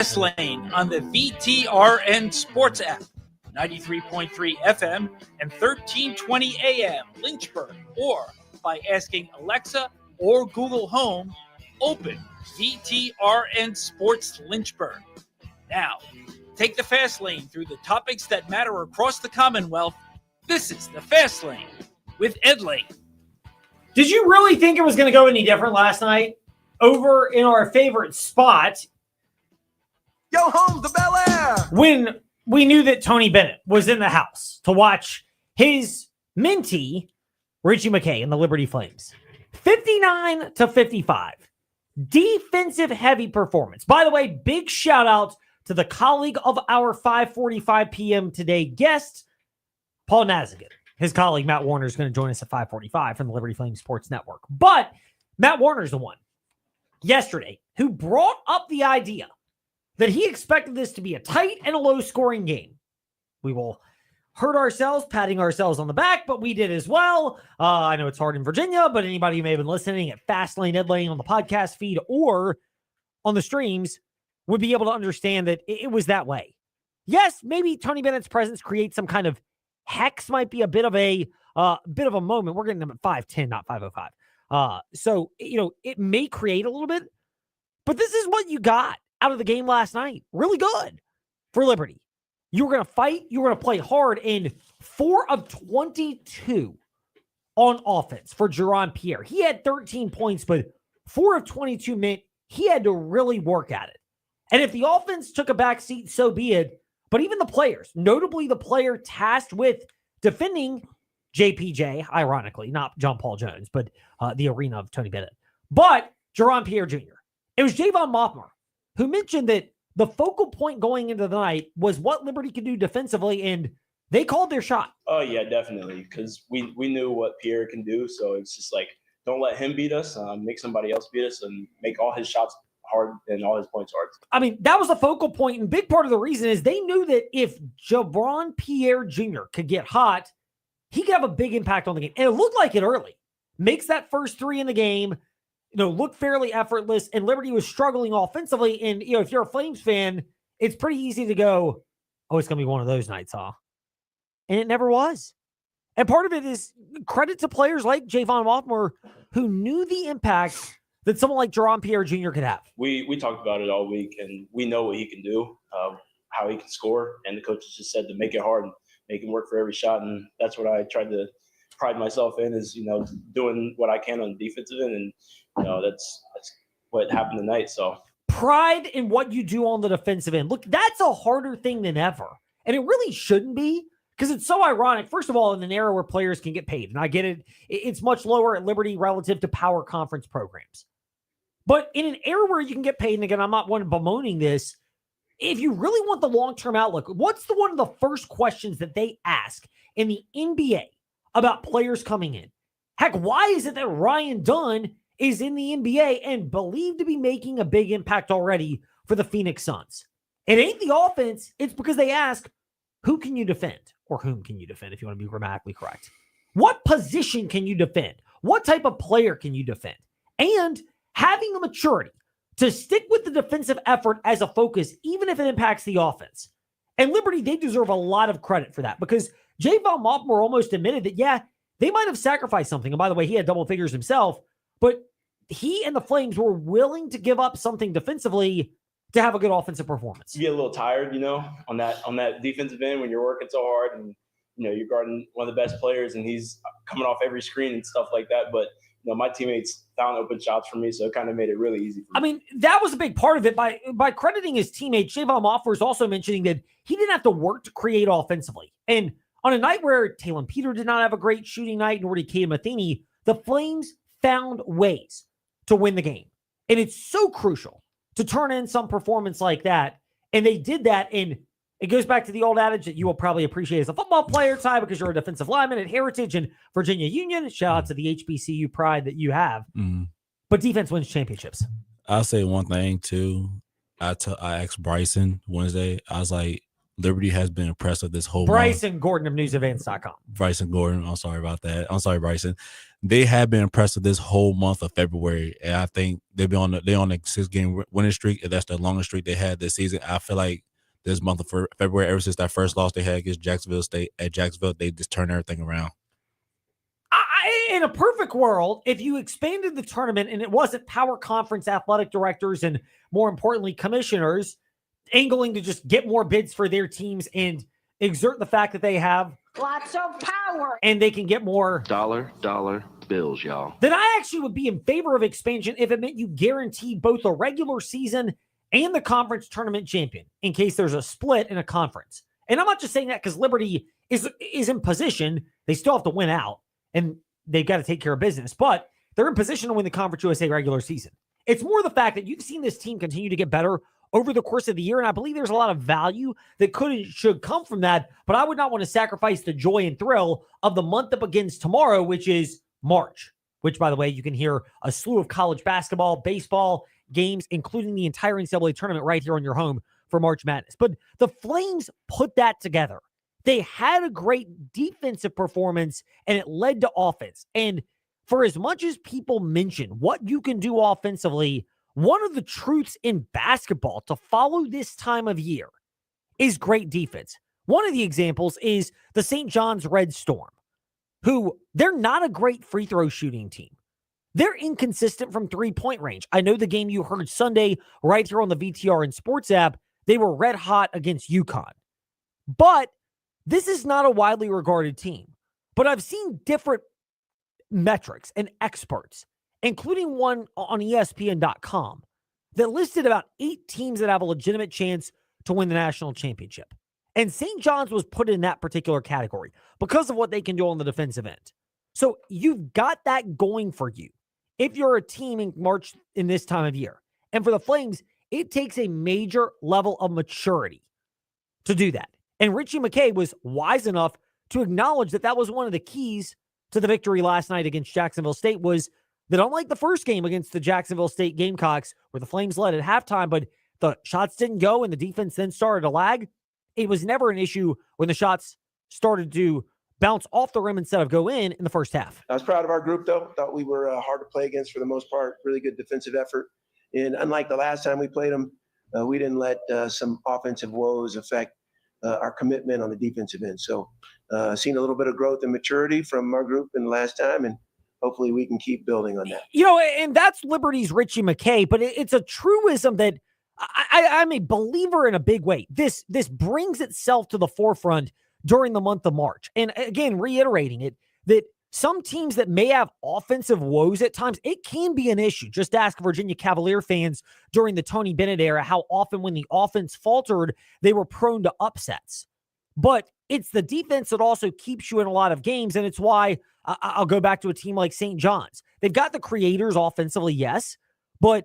Fast Lane on the VTRN Sports app, 93.3 FM and 1320 AM Lynchburg, or by asking Alexa or Google Home, open VTRN Sports Lynchburg. Now, take the Fast Lane through the topics that matter across the Commonwealth. This is the Fast Lane with Ed Lane. Did you really think it was going to go any different last night? Over in our favorite spot, Yo, home, the Bel Air! When we knew that Tony Bennett was in the house to watch his mentee, Richie McKay, and the Liberty Flames. 59-55. Defensive heavy performance. By the way, big shout out to the colleague of our 5:45 p.m. today guest, Paul Nazigan. His colleague, Matt Warner, is going to join us at 5:45 from the Liberty Flames Sports Network. But Matt Warner is the one yesterday who brought up the idea that he expected this to be a tight and a low-scoring game. We will hurt ourselves, patting ourselves on the back, but we did as well. I know it's hard in Virginia, but anybody who may have been listening at Fastlane, Ed Lane on the podcast feed or on the streams would be able to understand that it was that way. Yes, maybe Tony Bennett's presence creates some kind of hex, might be a bit of a moment. We're getting them at 5:10, not 5:05. So, it may create a little bit, but this is what you got out of the game last night. Really good for Liberty. You were going to fight. You were going to play hard. And 4 of 22 on offense for Jaron Pierre. He had 13 points, but 4 of 22 meant he had to really work at it. And if the offense took a back seat, so be it. But even the players, notably the player tasked with defending JPJ, ironically, not John Paul Jones, but the arena of Tony Bennett. But Jaron Pierre Jr. It was Javon Moffmer who mentioned that the focal point going into the night was what Liberty could do defensively, and they called their shot. Oh, yeah, definitely, because we knew what Pierre can do, so it's just like, don't let him beat us, make somebody else beat us, and make all his shots hard and all his points hard. I mean, that was the focal point, and big part of the reason is they knew that if Jaron Pierre Jr. could get hot, he could have a big impact on the game, and it looked like it early. Makes that first 3 in the game, look fairly effortless, and Liberty was struggling offensively. And, if you're a Flames fan, it's pretty easy to go, oh, it's going to be one of those nights, huh? And it never was. And part of it is credit to players like Javon Moffmer who knew the impact that someone like Jaron Pierre Jr. could have. We talked about it all week, and we know what he can do, how he can score. And the coaches just said to make it hard and make him work for every shot. And that's what I tried to pride myself in is, doing what I can on the defensive end. And, that's what happened tonight. So pride in what you do on the defensive end. Look, that's a harder thing than ever. And it really shouldn't be because it's so ironic. First of all, in an era where players can get paid, and I get it, it's much lower at Liberty relative to power conference programs. But in an era where you can get paid, and again, I'm not one bemoaning this, if you really want the long-term outlook, what's one of the first questions that they ask in the NBA about players coming in? Heck, why is it that Ryan Dunn is in the NBA and believed to be making a big impact already for the Phoenix Suns? It ain't the offense. It's because they ask, who can you defend? Or whom can you defend, if you want to be grammatically correct? What position can you defend? What type of player can you defend? And having the maturity to stick with the defensive effort as a focus, even if it impacts the offense. And Liberty, they deserve a lot of credit for that because Javon Moffmer almost admitted that, yeah, they might have sacrificed something. And by the way, he had double figures himself, but he and the Flames were willing to give up something defensively to have a good offensive performance. You get a little tired, on that defensive end when you're working so hard and, you're guarding one of the best players and he's coming off every screen and stuff like that. But, my teammates found open shots for me, so it kind of made it really easy for me. I mean, that was a big part of it. By crediting his teammates, Javon Moffmer is also mentioning that he didn't have to work to create offensively. And on a night where Talon Peter did not have a great shooting night, nor did Keita Matheny, the Flames found ways to win the game. And it's so crucial to turn in some performance like that. And they did that. And it goes back to the old adage that you will probably appreciate as a football player, Ty, because you're a defensive lineman at Heritage and Virginia Union. Shout out to the HBCU pride that you have. Mm-hmm. But defense wins championships. I'll say one thing, too. I asked Bryson Wednesday, I was like, Liberty has been impressive this whole month. Bryson Gordon of newsevents.com. Bryson Gordon. I'm sorry about that. I'm sorry, Bryson. They have been impressive this whole month of February, and I think they're on a 6-game winning streak. And that's the longest streak they had this season. I feel like this month of February, ever since that first loss they had against Jacksonville State at Jacksonville, they just turned everything around. In a perfect world, if you expanded the tournament and it wasn't power conference athletic directors and, more importantly, commissioners angling to just get more bids for their teams and exert the fact that they have lots of power and they can get more dollar bills, y'all, then I actually would be in favor of expansion if it meant you guaranteed both the regular season and the conference tournament champion in case there's a split in a conference. And I'm not just saying that because Liberty is in position. They still have to win out, and they've got to take care of business, but they're in position to win the Conference USA regular season. It's more the fact that you've seen this team continue to get better over the course of the year, and I believe there's a lot of value that could and should come from that, but I would not want to sacrifice the joy and thrill of the month that begins tomorrow, which is March, which, by the way, you can hear a slew of college basketball, baseball games, including the entire NCAA tournament right here on your home for March Madness. But the Flames put that together. They had a great defensive performance, and it led to offense. And for as much as people mention what you can do offensively, one of the truths in basketball to follow this time of year is great defense. One of the examples is the St. John's Red Storm, who they're not a great free throw shooting team. They're inconsistent from three-point range. I know the game you heard Sunday right here on the VTR and Sports app, they were red hot against UConn. But this is not a widely regarded team. But I've seen different metrics and experts, including one on ESPN.com, that listed about 8 teams that have a legitimate chance to win the national championship. And St. John's was put in that particular category because of what they can do on the defensive end. So you've got that going for you if you're a team in March in this time of year. And for the Flames, it takes a major level of maturity to do that. And Richie McKay was wise enough to acknowledge that that was one of the keys to the victory last night against Jacksonville State, was that unlike the first game against the Jacksonville State Gamecocks, where the Flames led at halftime, but the shots didn't go and the defense then started to lag, it was never an issue when the shots started to bounce off the rim instead of go in the first half. I was proud of our group, though. Thought we were hard to play against for the most part. Really good defensive effort. And unlike the last time we played them, we didn't let some offensive woes affect our commitment on the defensive end. So seen a little bit of growth and maturity from our group in the last time, and hopefully we can keep building on that. You know, and that's Liberty's Richie McKay, but it's a truism that I'm a believer in a big way. This brings itself to the forefront during the month of March. And again, reiterating it, that some teams that may have offensive woes at times, it can be an issue. Just ask Virginia Cavalier fans during the Tony Bennett era how often when the offense faltered, they were prone to upsets. But it's the defense that also keeps you in a lot of games, and it's why I'll go back to a team like St. John's. They've got the creators offensively, yes, but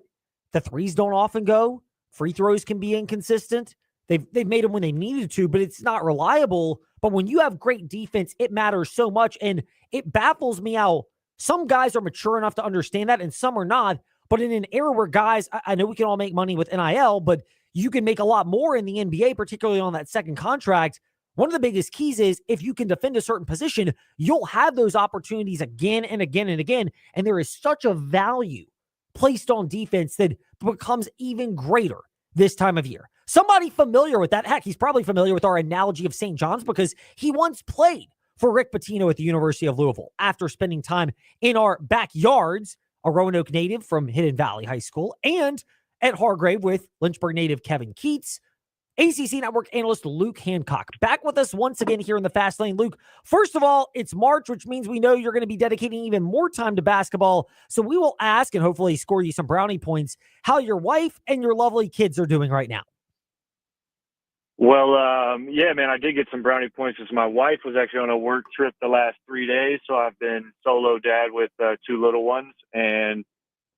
the threes don't often go. Free throws can be inconsistent. They've made them when they needed to, but it's not reliable. But when you have great defense, it matters so much. And it baffles me how some guys are mature enough to understand that and some are not. But in an era where guys, I know we can all make money with NIL, but you can make a lot more in the NBA, particularly on that second contract. One of the biggest keys is if you can defend a certain position, you'll have those opportunities again and again and again. And there is such a value placed on defense that becomes even greater this time of year. Somebody familiar with that, heck, he's probably familiar with our analogy of St. John's because he once played for Rick Pitino at the University of Louisville after spending time in our backyards, a Roanoke native from Hidden Valley High School, and at Hargrave with Lynchburg native Kevin Keats. ACC Network analyst Luke Hancock back with us once again here in the Fast Lane. Luke, first of all, it's March, which means we know you're going to be dedicating even more time to basketball. So we will ask and hopefully score you some brownie points how your wife and your lovely kids are doing right now. Well, yeah, man, I did get some brownie points because my wife was actually on a work trip the last 3 days. So I've been solo dad with 2 little ones and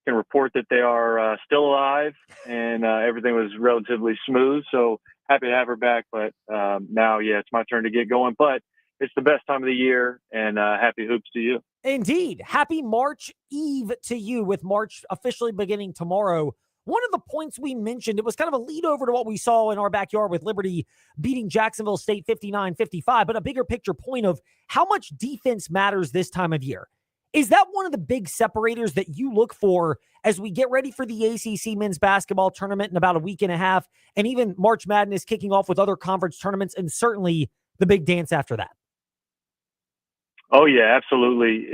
can report that they are still alive and everything was relatively smooth. So happy to have her back. But now, yeah, it's my turn to get going. But it's the best time of the year, and happy hoops to you. Indeed. Happy March Eve to you, with March officially beginning tomorrow. one of the points we mentioned, it was kind of a lead over to what we saw in our backyard with Liberty beating Jacksonville State 59-55, but a bigger picture point of how much defense matters this time of year. Is that one of the big separators that you look for as we get ready for the ACC men's basketball tournament in about a week and a half, and even March Madness kicking off with other conference tournaments, and certainly the big dance after that? Oh yeah, absolutely.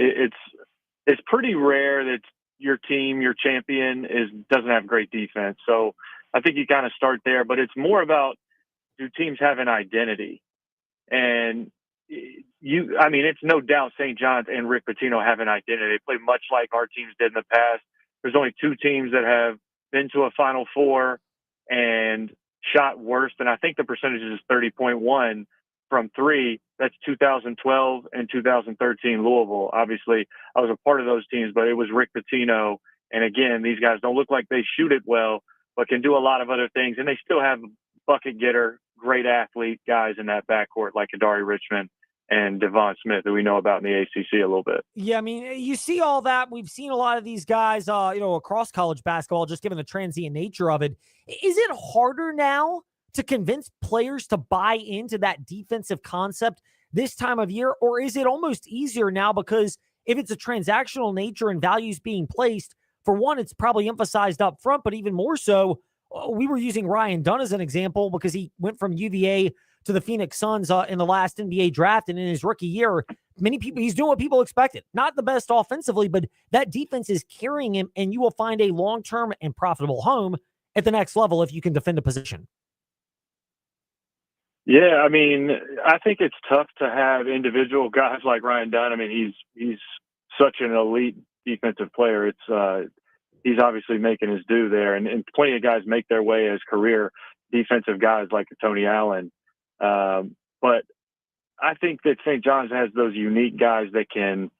It's pretty rare that your team, your champion, doesn't have great defense. So I think you kind of start there, but it's more about, do teams have an identity? And it's no doubt St. John's and Rick Pitino have an identity. They play much like our teams did in the past. There's only two teams that have been to a Final Four and shot worse than, I think the percentage is 30.1 from three. That's 2012 and 2013 Louisville. Obviously, I was a part of those teams, but it was Rick Pitino. And again, these guys don't look like they shoot it well, but can do a lot of other things. And they still have bucket getter, great athlete guys in that backcourt like Adari Richmond and Devon Smith, that we know about in the ACC a little bit. Yeah, I mean, you see all that. We've seen a lot of these guys, across college basketball, just given the transient nature of it. Is it harder now to convince players to buy into that defensive concept this time of year? Or is it almost easier now because if it's a transactional nature and values being placed, for one, it's probably emphasized up front, but even more so, we were using Ryan Dunn as an example because he went from UVA to the Phoenix Suns in the last NBA draft. And in his rookie year, he's doing what people expected. Not the best offensively, but that defense is carrying him, and you will find a long-term and profitable home at the next level if you can defend a position. Yeah, I mean, I think it's tough to have individual guys like Ryan Dunn. I mean, he's such an elite defensive player. He's obviously making his due there, and plenty of guys make their way as career defensive guys like Tony Allen. But I think that St. John's has those unique guys that can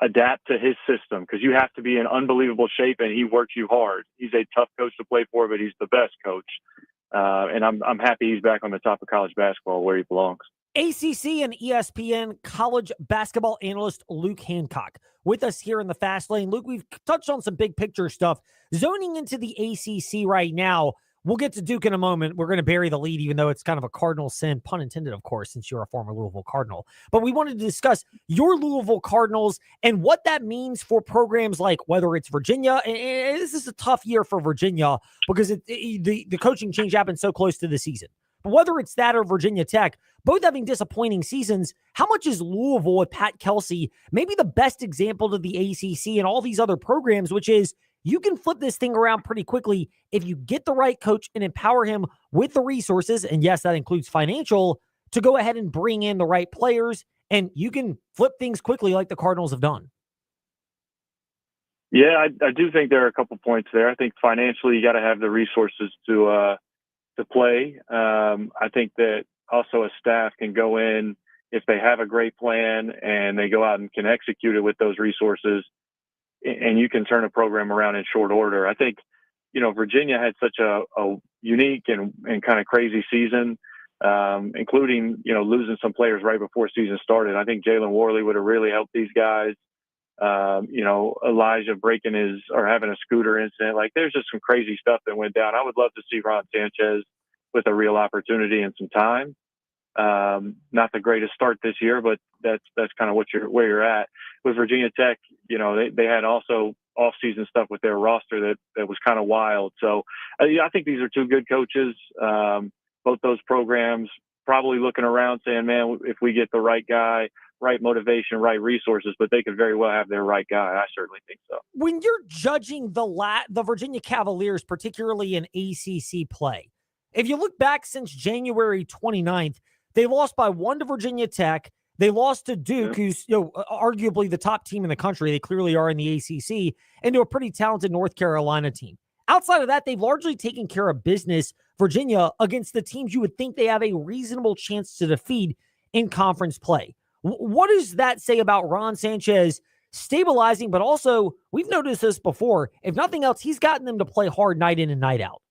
adapt to his system, because you have to be in unbelievable shape, and he works you hard. He's a tough coach to play for, but he's the best coach. And I'm happy he's back on the top of college basketball where he belongs. ACC and ESPN college basketball analyst Luke Hancock with us here in the Fast Lane. Luke, we've touched on some big picture stuff. Zoning into the ACC right now, we'll get to Duke in a moment. We're going to bury the lead, even though it's kind of a Cardinal sin, pun intended, of course, since you're a former Louisville Cardinal. But we wanted to discuss your Louisville Cardinals and what that means for programs like whether it's Virginia. And this is a tough year for Virginia because the coaching change happened so close to the season. But whether it's that or Virginia Tech, both having disappointing seasons, how much is Louisville with Pat Kelsey maybe the best example to the ACC and all these other programs, which is you can flip this thing around pretty quickly if you get the right coach and empower him with the resources, and yes, that includes financial, to go ahead and bring in the right players, and you can flip things quickly like the Cardinals have done. Yeah, I do think there are a couple points there. I think financially you got to have the resources to play. I think that also a staff can go in if they have a great plan and they go out and can execute it with those resources, and you can turn a program around in short order. I think, Virginia had such a unique and kind of crazy season, including, losing some players right before season started. I think Jalen Worley would have really helped these guys. Elijah having a scooter incident. Like, there's just some crazy stuff that went down. I would love to see Ron Sanchez with a real opportunity and some time. Not the greatest start this year, but that's kind of where you're at. With Virginia Tech, they had also off-season stuff with their roster that was kind of wild. So I think these are two good coaches. Both those programs probably looking around saying, man, if we get the right guy, right motivation, right resources, but they could very well have their right guy. I certainly think so. When you're judging the Virginia Cavaliers, particularly in ACC play, if you look back since January 29th, they lost by 1 to Virginia Tech. They lost to Duke, who's arguably the top team in the country. They clearly are in the ACC, and to a pretty talented North Carolina team. Outside of that, they've largely taken care of business, Virginia, against the teams you would think they have a reasonable chance to defeat in conference play. What does that say about Ron Sanchez stabilizing? But also, we've noticed this before. If nothing else, he's gotten them to play hard night in and night out.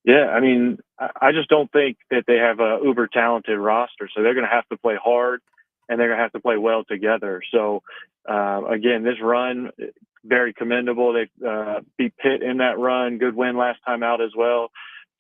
Yeah, I mean, I just don't think that they have a uber talented roster, so they're going to have to play hard and they're going to have to play well together. So, again, this run very commendable. They beat Pitt in that run. Good win last time out as well.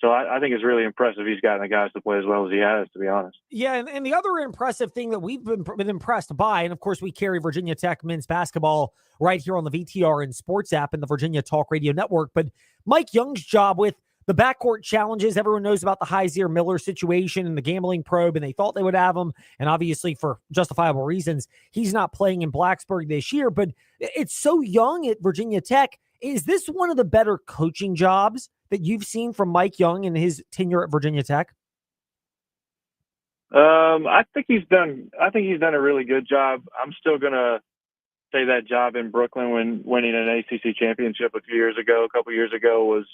So I think it's really impressive he's gotten the guys to play as well as he has, to be honest. Yeah, and the other impressive thing that we've been impressed by, and of course we carry Virginia Tech men's basketball right here on the VTR and Sports app and the Virginia Talk Radio Network, but Mike Young's job with the backcourt challenges. Everyone knows about the Heiser Miller situation and the gambling probe, and they thought they would have him. And obviously, for justifiable reasons, he's not playing in Blacksburg this year. But it's so young at Virginia Tech. Is this one of the better coaching jobs that you've seen from Mike Young in his tenure at Virginia Tech? I think he's done a really good job. I'm still gonna say that job in Brooklyn when winning an ACC championship a couple years ago was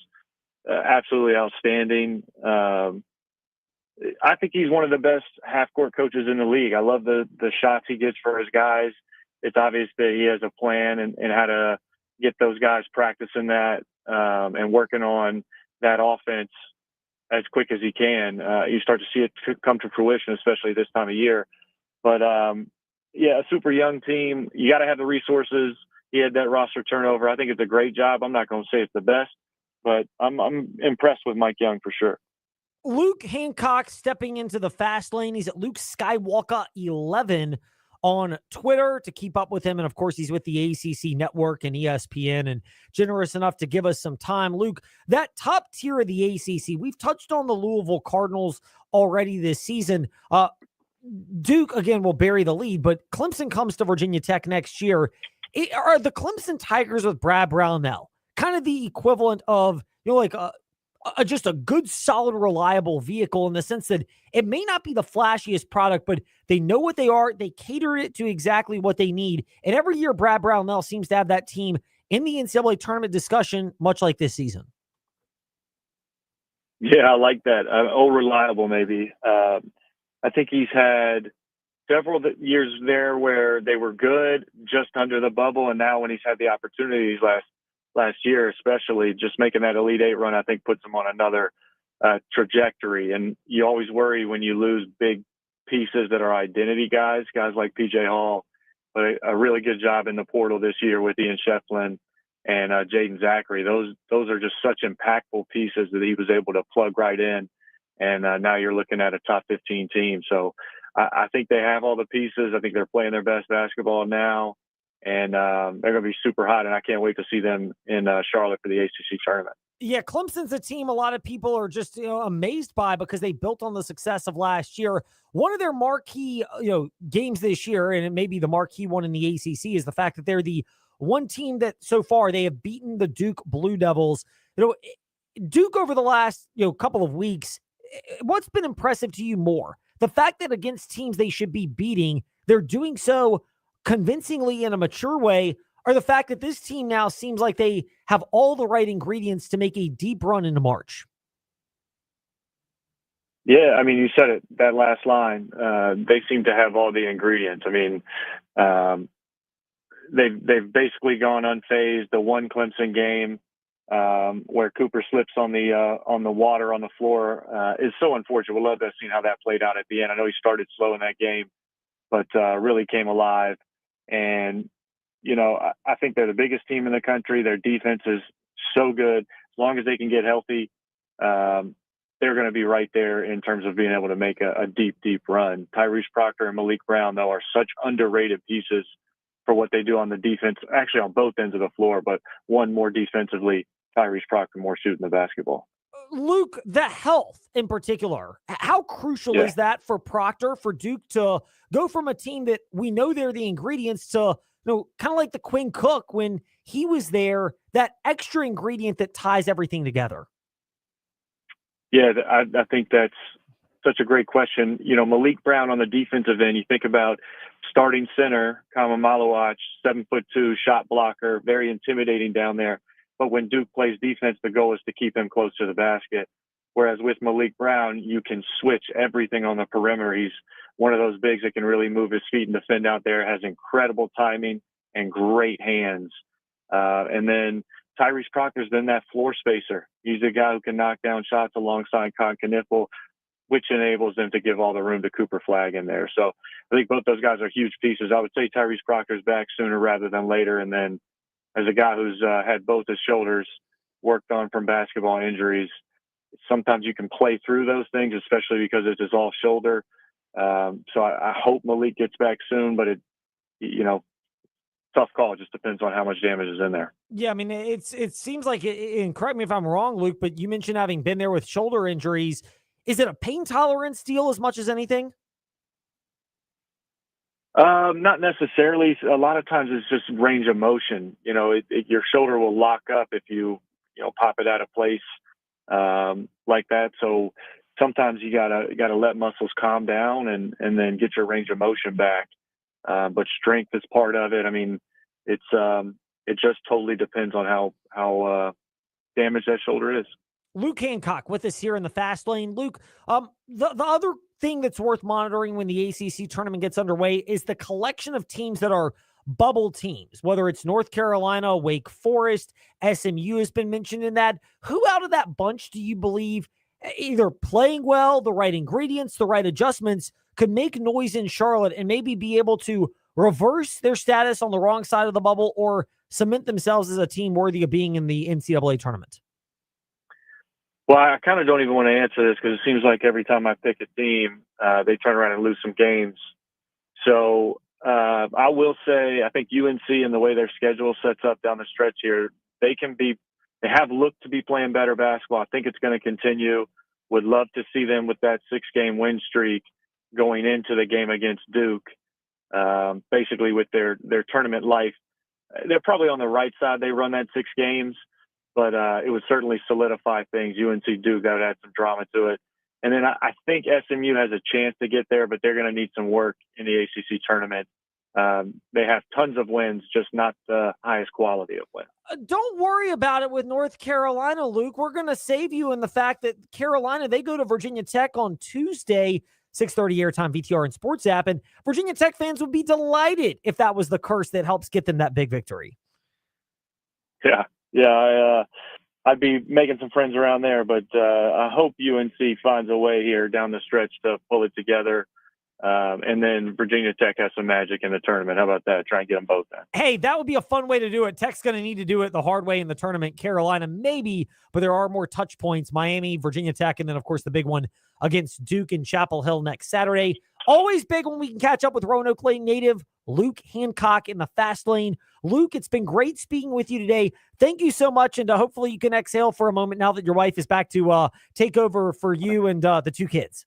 absolutely outstanding. I think he's one of the best half-court coaches in the league. I love the shots he gets for his guys. It's obvious that he has a plan and how to get those guys practicing that and working on that offense as quick as he can. You start to see it come to fruition, especially this time of year. But, yeah, a super young team. You got to have the resources. He had that roster turnover. I think it's a great job. I'm not going to say it's the best, but I'm impressed with Mike Young for sure. Luke Hancock stepping into the fast lane. He's at Luke Skywalker 11 on Twitter to keep up with him. And of course, he's with the ACC Network and ESPN and generous enough to give us some time. Luke, that top tier of the ACC, we've touched on the Louisville Cardinals already this season. Duke, again, will bury the lead, but Clemson comes to Virginia Tech next year. Are the Clemson Tigers with Brad Brownell kind of the equivalent of, like just a good, solid, reliable vehicle in the sense that it may not be the flashiest product, but they know what they are. They cater it to exactly what they need. And every year, Brad Brownell seems to have that team in the NCAA tournament discussion, much like this season. Yeah, I like that. Reliable, maybe. I think he's had several years there where they were good, just under the bubble, and now when he's had the opportunities last year, especially just making that Elite Eight run, I think puts him on another trajectory. And you always worry when you lose big pieces that are identity guys like PJ Hall, but a really good job in the portal this year with Ian Shefflin and Jaden Zachary. Those are just such impactful pieces that he was able to plug right in. And now you're looking at a top 15 team. So I think they have all the pieces. I think they're playing their best basketball now. And they're going to be super hot, and I can't wait to see them in Charlotte for the ACC tournament. Yeah, Clemson's a team a lot of people are just amazed by because they built on the success of last year. One of their marquee games this year, and it may be the marquee one in the ACC, is the fact that they're the one team that so far they have beaten the Duke Blue Devils. Duke over the last couple of weeks, what's been impressive to you more? The fact that against teams they should be beating, they're doing so convincingly in a mature way, or the fact that this team now seems like they have all the right ingredients to make a deep run into March? Yeah, I mean, you said it, that last line. They seem to have all the ingredients. I mean, they've basically gone unfazed. The one Clemson game where Cooper slips on the water on the floor is so unfortunate. We'll love to have seen how that played out at the end. I know he started slow in that game, but really came alive. And, I think they're the biggest team in the country. Their defense is so good. As long as they can get healthy, they're going to be right there in terms of being able to make a deep, deep run. Tyrese Proctor and Malik Brown, though, are such underrated pieces for what they do on the defense, actually on both ends of the floor, but one more defensively, Tyrese Proctor more shooting the basketball. Luke, the health in particular, how crucial is that for Proctor, for Duke to go from a team that we know they're the ingredients to, kind of like the Quinn Cook when he was there, that extra ingredient that ties everything together? Yeah, I think that's such a great question. Malik Brown on the defensive end, you think about starting center, Kama Malawach, 7'2", shot blocker, very intimidating down there. But when Duke plays defense, the goal is to keep him close to the basket. Whereas with Malik Brown, you can switch everything on the perimeter. He's one of those bigs that can really move his feet and defend out there, has incredible timing and great hands. And then Tyrese Proctor's been that floor spacer. He's the guy who can knock down shots alongside Con Kniffel, which enables them to give all the room to Cooper Flagg in there. So I think both those guys are huge pieces. I would say Tyrese Proctor's back sooner rather than later. And then as a guy who's had both his shoulders worked on from basketball injuries, sometimes you can play through those things, especially because it's his off shoulder. So I hope Malik gets back soon, but tough call. It just depends on how much damage is in there. Yeah, I mean, it seems like, and correct me if I'm wrong, Luke, but you mentioned having been there with shoulder injuries. Is it a pain tolerance deal as much as anything? Not necessarily. A lot of times it's just range of motion. Your shoulder will lock up if you pop it out of place like that. So sometimes you gotta let muscles calm down and then get your range of motion back. But strength is part of it. I mean, it just totally depends on how damaged that shoulder is. Luke Hancock with us here in the Fast Lane. Luke, the other thing that's worth monitoring when the ACC tournament gets underway is the collection of teams that are bubble teams, whether it's North Carolina, Wake Forest, SMU has been mentioned in that. Who out of that bunch do you believe either playing well, the right ingredients, the right adjustments could make noise in Charlotte and maybe be able to reverse their status on the wrong side of the bubble or cement themselves as a team worthy of being in the NCAA tournament? Well, I kind of don't even want to answer this because it seems like every time I pick a team, they turn around and lose some games. So I will say I think UNC and the way their schedule sets up down the stretch here, they have looked to be playing better basketball. I think it's going to continue. Would love to see them with that 6-game win streak going into the game against Duke, basically with their tournament life. They're probably on the right side. They run that 6 games, but it would certainly solidify things. UNC Duke, that would add some drama to it. And then I think SMU has a chance to get there, but they're going to need some work in the ACC tournament. They have tons of wins, just not the highest quality of wins. Don't worry about it with North Carolina, Luke. We're going to save you in the fact that Carolina, they go to Virginia Tech on Tuesday, 6:30 airtime, VTR and Sports app, and Virginia Tech fans would be delighted if that was the curse that helps get them that big victory. Yeah. I'd be making some friends around there, but I hope UNC finds a way here down the stretch to pull it together. And then Virginia Tech has some magic in the tournament. How about that? Try and get them both in. Hey, that would be a fun way to do it. Tech's going to need to do it the hard way in the tournament. Carolina, maybe, but there are more touch points. Miami, Virginia Tech, and then, of course, the big one against Duke in Chapel Hill next Saturday. Always big when we can catch up with Roanoke Lane native Luke Hancock in the Fast Lane. Luke, it's been great speaking with you today. Thank you so much, and hopefully you can exhale for a moment now that your wife is back to take over for you and the 2 kids.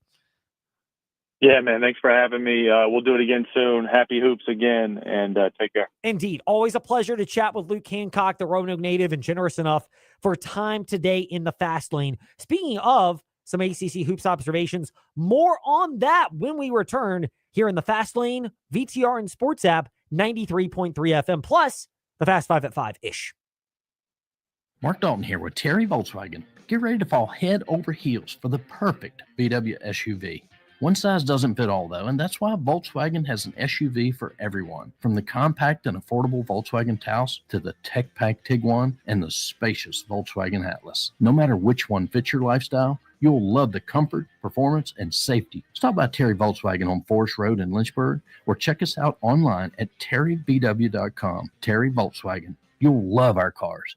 Yeah, man. Thanks for having me. We'll do it again soon. Happy hoops again, and take care. Indeed. Always a pleasure to chat with Luke Hancock, the Roanoke native, and generous enough for time today in the Fast Lane. Speaking of some ACC hoops observations, more on that when we return here in the Fast Lane, VTR and Sports app, 93.3 FM, plus the Fast 5 at 5-ish. Mark Dalton here with Terry Volkswagen. Get ready to fall head over heels for the perfect VW SUV. One size doesn't fit all, though, and that's why Volkswagen has an SUV for everyone. From the compact and affordable Volkswagen Taos to the tech-packed Tiguan and the spacious Volkswagen Atlas. No matter which one fits your lifestyle, you'll love the comfort, performance, and safety. Stop by Terry Volkswagen on Forest Road in Lynchburg or check us out online at terryvw.com. Terry Volkswagen. You'll love our cars.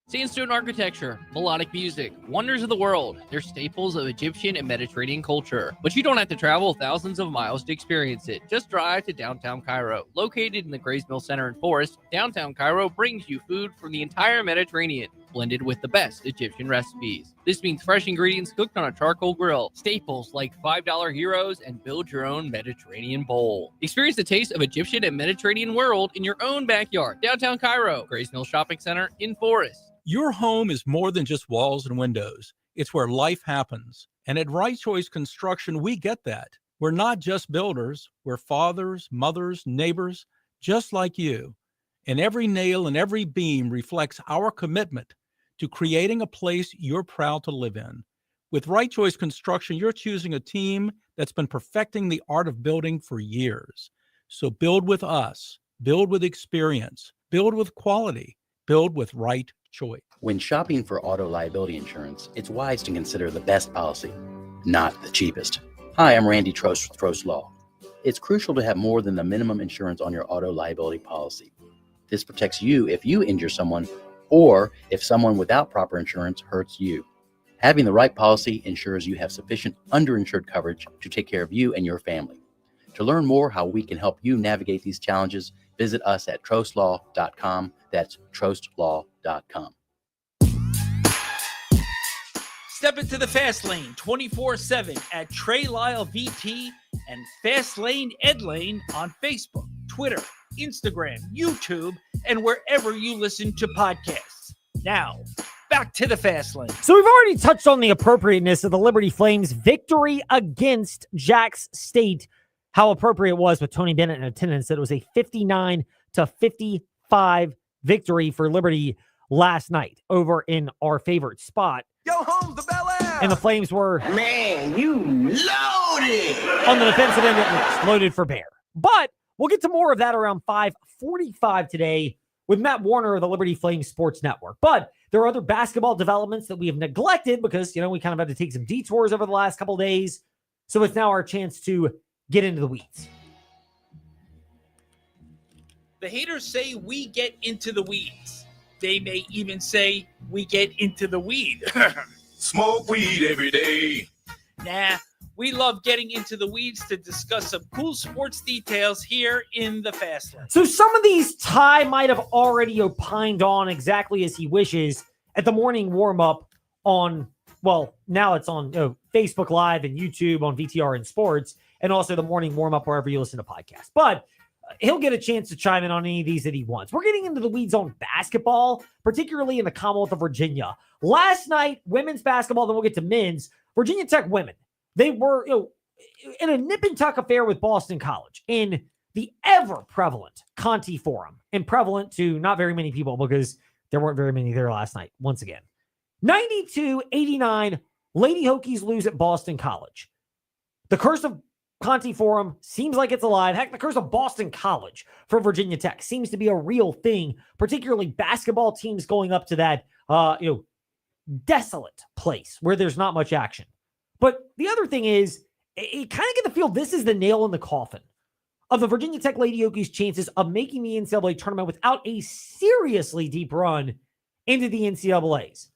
Sandstone architecture, melodic music, wonders of the world. They're staples of Egyptian and Mediterranean culture. But you don't have to travel thousands of miles to experience it. Just drive to downtown Cairo. Located in the Grays Mill Center in Forest, downtown Cairo brings you food from the entire Mediterranean, blended with the best Egyptian recipes. This means fresh ingredients cooked on a charcoal grill, staples like $5 gyros, and build your own Mediterranean bowl. Experience the taste of Egyptian and Mediterranean world in your own backyard. Downtown Cairo, Grays Mill Shopping Center in Forest. Your home is more than just walls and windows. It's where life happens. And at Right Choice Construction, we get that. We're not just builders. We're fathers, mothers, neighbors, just like you. And every nail and every beam reflects our commitment to creating a place you're proud to live in. With Right Choice Construction, you're choosing a team that's been perfecting the art of building for years. So build with us, build with experience, build with quality, build with Right Choice. When shopping for auto liability insurance, it's wise to consider the best policy, not the cheapest. Hi, I'm Randy Trost with Trost Law. It's crucial to have more than the minimum insurance on your auto liability policy. This protects you if you injure someone or if someone without proper insurance hurts you. Having the right policy ensures you have sufficient underinsured coverage to take care of you and your family. To learn more how we can help you navigate these challenges, visit us at trostlaw.com. That's trostlaw.com. Step into the fast lane 24/7 at Trey Lyle VT and Fastlane Ed Lane on Facebook, Twitter, Instagram, YouTube, and wherever you listen to podcasts. Now, back to the fast lane. So we've already touched on the appropriateness of the Liberty Flames' victory against Jax State, how appropriate it was with Tony Bennett in attendance. That it was a 59-55 victory for Liberty last night over in our favorite spot. Yo, home the Bel Air. And the Flames were, Man, you loaded. on the defensive end at least, loaded for bear. But we'll get to more of that around 5:45 today with Matt Warner of the Liberty Flames Sports Network. But there are other basketball developments that we have neglected because, we kind of had to take some detours over the last couple of days. So it's now our chance to get into the weeds. The haters say we get into the weeds. They may even say we get into the weed. Smoke weed every day. Nah, we love getting into the weeds to discuss some cool sports details here in the Fast Lane. So some of these Ty might have already opined on exactly as he wishes at the morning warm-up on, well, now it's on Facebook Live and YouTube on VTR and Sports, and also the morning warm-up wherever you listen to podcasts. But he'll get a chance to chime in on any of these that he wants. We're getting into the weeds on basketball, particularly in the Commonwealth of Virginia. Last night, women's basketball, then we'll get to men's. Virginia Tech women, they were in a nip and tuck affair with Boston College in the ever-prevalent Conti Forum, and prevalent to not very many people because there weren't very many there last night, once again. 92-89, Lady Hokies lose at Boston College. The curse of Conti Forum seems like it's alive. Heck, the curse of Boston College for Virginia Tech seems to be a real thing, particularly basketball teams going up to that, desolate place where there's not much action. But the other thing is, you kind of get the feel this is the nail in the coffin of the Virginia Tech Lady Hokies' chances of making the NCAA tournament without a seriously deep run into the NCAAs.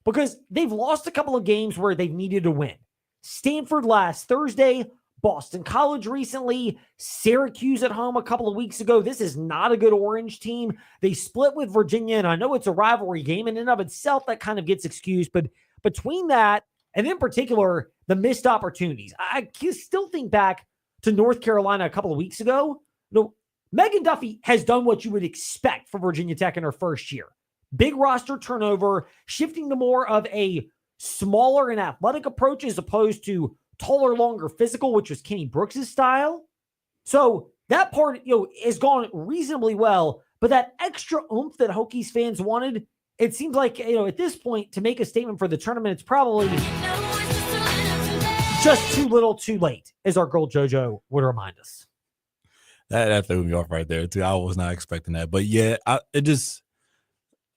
Because they've lost a couple of games where they've needed to win. Stanford last Thursday, Boston College recently, Syracuse at home a couple of weeks ago. This is not a good Orange team. They split with Virginia, and I know it's a rivalry game, and in and of itself, that kind of gets excused. But between that, and in particular, the missed opportunities, I still think back to North Carolina a couple of weeks ago. Megan Duffy has done what you would expect for Virginia Tech in her first year. Big roster turnover, shifting to more of a smaller and athletic approach as opposed to taller, longer, physical, which was Kenny Brooks' style. So that part, has gone reasonably well, but that extra oomph that Hokies fans wanted, it seems like, at this point, to make a statement for the tournament, it's probably just too little too late, as our girl JoJo would remind us. That threw me off right there, too. I was not expecting that. But yeah,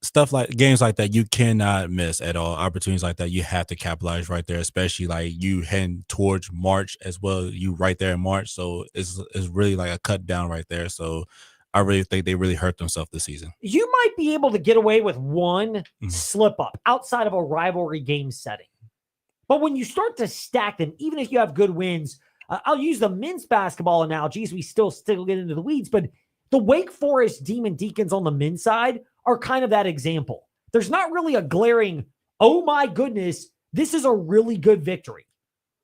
stuff like games like that you cannot miss at all. Opportunities like that you have to capitalize right there, especially like you heading towards March as well. You right there in March, so it's really like a cut down right there. So I really think they really hurt themselves this season. You might be able to get away with one slip up outside of a rivalry game setting, but when you start to stack them, even if you have good wins, I'll use the men's basketball analogy as we still get into the weeds, but the Wake Forest Demon Deacons on the men's side are kind of that example. There's not really a glaring, oh my goodness, this is a really good victory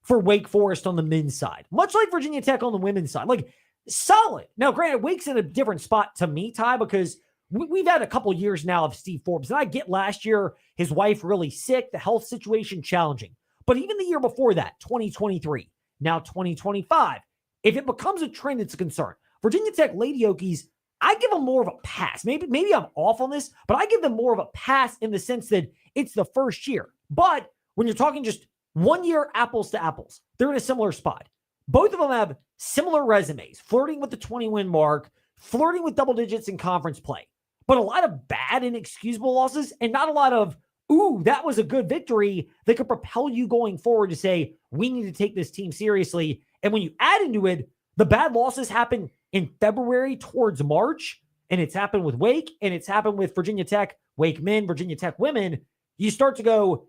for Wake Forest on the men's side. Much like Virginia Tech on the women's side. Like, solid. Now, granted, Wake's in a different spot to me, Ty, because we've had a couple years now of Steve Forbes. And I get last year, his wife really sick, the health situation challenging. But even the year before that, 2023, now 2025, if it becomes a trend, it's a concern. Virginia Tech Lady Hokies, I give them more of a pass. Maybe I'm off on this, but I give them more of a pass in the sense that it's the first year. But when you're talking just 1 year apples to apples, they're in a similar spot. Both of them have similar resumes, flirting with the 20-win mark, flirting with double digits in conference play. But a lot of bad, inexcusable losses and not a lot of, ooh, that was a good victory that could propel you going forward to say, we need to take this team seriously. And when you add into it, the bad losses happen in February towards March, and it's happened with Wake, and it's happened with Virginia Tech, Wake men, Virginia Tech women, you start to go,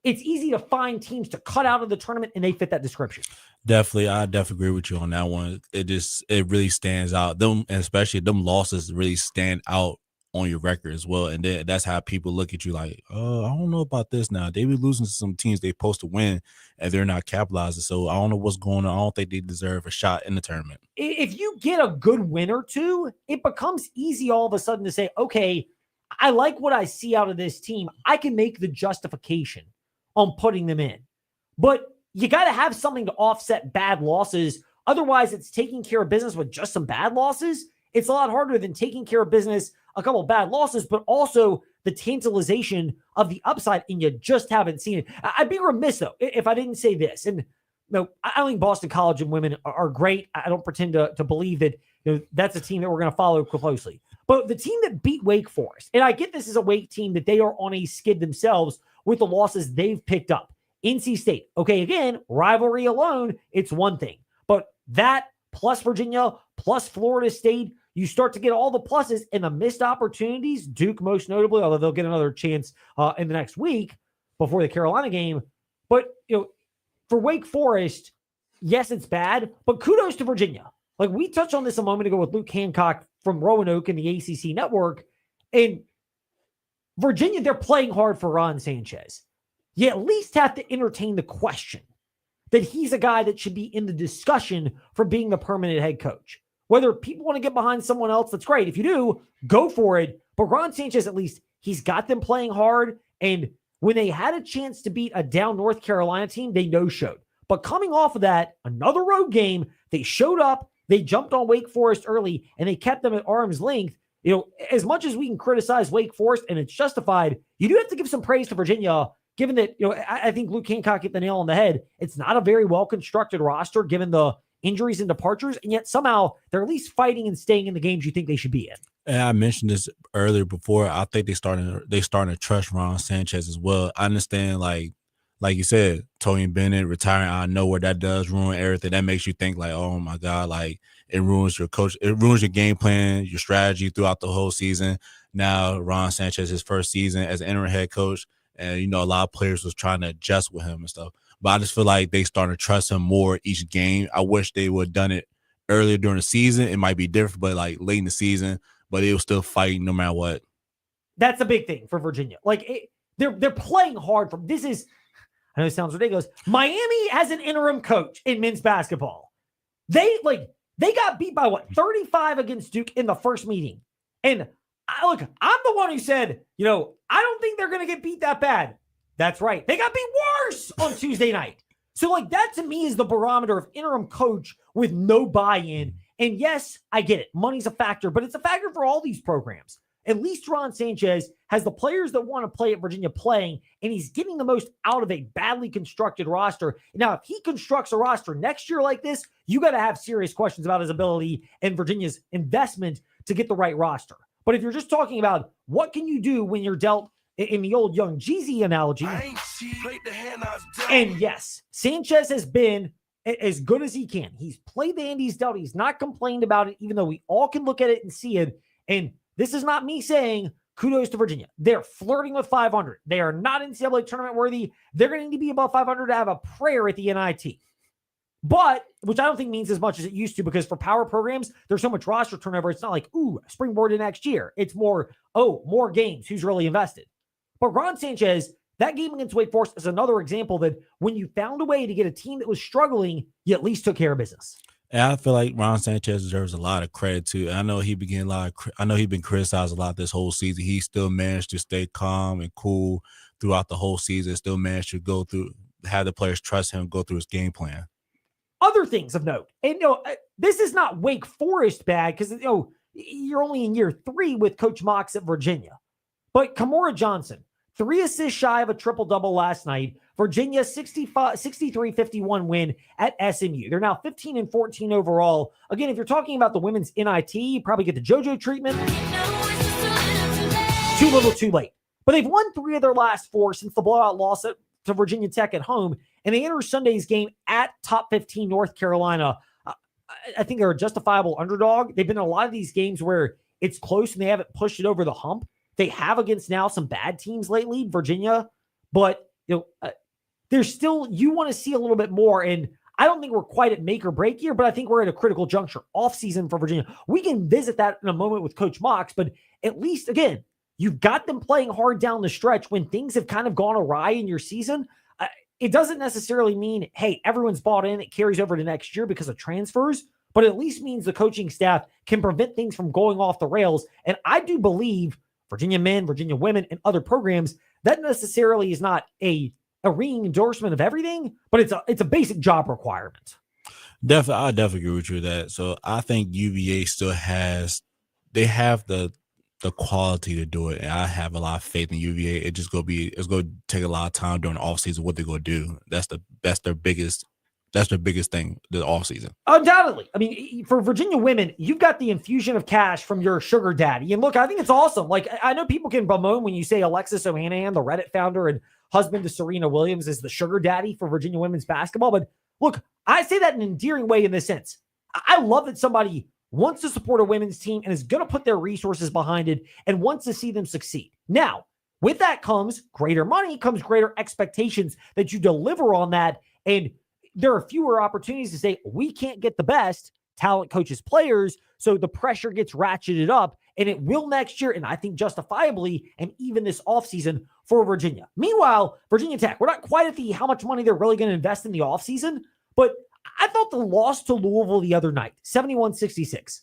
it's easy to find teams to cut out of the tournament, and they fit that description. Definitely, I definitely agree with you on that one. It really stands out. Them, and especially them losses really stand out on your record as well. And then that's how people look at you like, oh, I don't know about this now. They be losing to some teams they supposed to win and they're not capitalizing. So I don't know what's going on. I don't think they deserve a shot in the tournament. If you get a good win or two, it becomes easy all of a sudden to say, okay, I like what I see out of this team. I can make the justification on putting them in. But you got to have something to offset bad losses. Otherwise, it's taking care of business with just some bad losses. It's a lot harder than taking care of business, a couple of bad losses, but also the tantalization of the upside, and you just haven't seen it. I'd be remiss, though, if I didn't say this. And no, I don't think Boston College and women are great. I don't pretend to believe that that's a team that we're going to follow closely. But the team that beat Wake Forest, and I get this is a Wake team that they are on a skid themselves with the losses they've picked up. NC State, okay, again, rivalry alone, it's one thing. But that plus Virginia, plus Florida State, you start to get all the pluses and the missed opportunities, Duke most notably, although they'll get another chance in the next week before the Carolina game. But, for Wake Forest, yes, it's bad, but kudos to Virginia. Like we touched on this a moment ago with Luke Hancock from Roanoke and the ACC Network. And Virginia, they're playing hard for Ron Sanchez. You at least have to entertain the question that he's a guy that should be in the discussion for being the permanent head coach. Whether people want to get behind someone else, that's great. If you do, go for it. But Ron Sanchez, at least, he's got them playing hard. And when they had a chance to beat a down North Carolina team, they no-showed. But coming off of that, another road game, they showed up, they jumped on Wake Forest early, and they kept them at arm's length. As much as we can criticize Wake Forest, and it's justified, you do have to give some praise to Virginia, given that, I think Luke Hancock hit the nail on the head. It's not a very well-constructed roster, given the injuries and departures, and yet somehow they're at least fighting and staying in the games you think they should be in. And I mentioned this earlier before. I think they starting to trust Ron Sanchez as well. I understand, like you said, Tony Bennett retiring out of nowhere, that does ruin everything. That makes you think like, oh my God, like it ruins your coach, it ruins your game plan, your strategy throughout the whole season. Now Ron Sanchez, his first season as an interim head coach, and a lot of players was trying to adjust with him and stuff. But I just feel like they starting to trust him more each game. I wish they would have done it earlier during the season. It might be different, but like late in the season, but they were still fighting no matter what. That's a big thing for Virginia. Like they're playing hard. I know it sounds ridiculous. Miami has an interim coach in men's basketball. They got beat by 35 against Duke in the first meeting. And I'm the one who said, I don't think they're going to get beat that bad. That's right. They got beat worse on Tuesday night. So that to me is the barometer of interim coach with no buy-in. And yes, I get it. Money's a factor, but it's a factor for all these programs. At least Ron Sanchez has the players that want to play at Virginia playing, and he's getting the most out of a badly constructed roster. Now, if he constructs a roster next year like this, you got to have serious questions about his ability and Virginia's investment to get the right roster. But if you're just talking about what can you do when you're dealt in the old Young Jeezy analogy, and yes, Sanchez has been as good as he can. He's played the hand he's dealt. He's not complained about it, even though we all can look at it and see it. And this is not me saying kudos to Virginia. They're flirting with 500. They are not NCAA tournament worthy. They're going to need to be above 500 to have a prayer at the NIT. But, which I don't think means as much as it used to, because for power programs, there's so much roster turnover. It's not like, springboard to next year. It's more, more games. Who's really invested? But Ron Sanchez, that game against Wake Forest is another example that when you found a way to get a team that was struggling, you at least took care of business. And I feel like Ron Sanchez deserves a lot of credit too. I know he's been criticized a lot this whole season. He still managed to stay calm and cool throughout the whole season. Still managed to have the players trust him, go through his game plan. Other things of note, and this is not Wake Forest bad because you're only in year 3 with Coach Mox at Virginia, but Kamora Johnson, 3 assists shy of a triple-double last night. Virginia 63-51 win at SMU. They're now 15-14 overall. Again, if you're talking about the women's NIT, you probably get the JoJo treatment. Too little, too late. But they've won 3 of their last 4 since the blowout loss to Virginia Tech at home, and they enter Sunday's game at top 15 North Carolina. I think they're a justifiable underdog. They've been in a lot of these games where it's close and they haven't pushed it over the hump. They have against now some bad teams lately, Virginia, but there's still, you want to see a little bit more. And I don't think we're quite at make or break here, but I think we're at a critical juncture off season for Virginia. We can visit that in a moment with Coach Mox, but at least, again, you've got them playing hard down the stretch when things have kind of gone awry in your season. It doesn't necessarily mean, hey, everyone's bought in, it carries over to next year because of transfers, but it at least means the coaching staff can prevent things from going off the rails. And I do believe Virginia men, Virginia women, and other programs, that necessarily is not a ringing endorsement of everything, but it's a basic job requirement. I definitely agree with you with that. So I think UVA still have the quality to do it, and I have a lot of faith in UVA. It's going to take a lot of time during the offseason what they're going to do. That's their biggest thing, the offseason. Undoubtedly. I mean, for Virginia women, you've got the infusion of cash from your sugar daddy. And look, I think it's awesome. Like, I know people can bemoan when you say Alexis Ohanahan, the Reddit founder and husband to Serena Williams, is the sugar daddy for Virginia women's basketball. But look, I say that in an endearing way in this sense. I love that somebody wants to support a women's team and is going to put their resources behind it and wants to see them succeed. Now, with that comes greater money, comes greater expectations that you deliver on that. And there are fewer opportunities to say, we can't get the best talent, coaches, players. So the pressure gets ratcheted up, and it will next year. And I think justifiably, and even this offseason for Virginia. Meanwhile, Virginia Tech, we're not quite at the how much money they're really going to invest in the offseason, but I thought the loss to Louisville the other night, 71-66,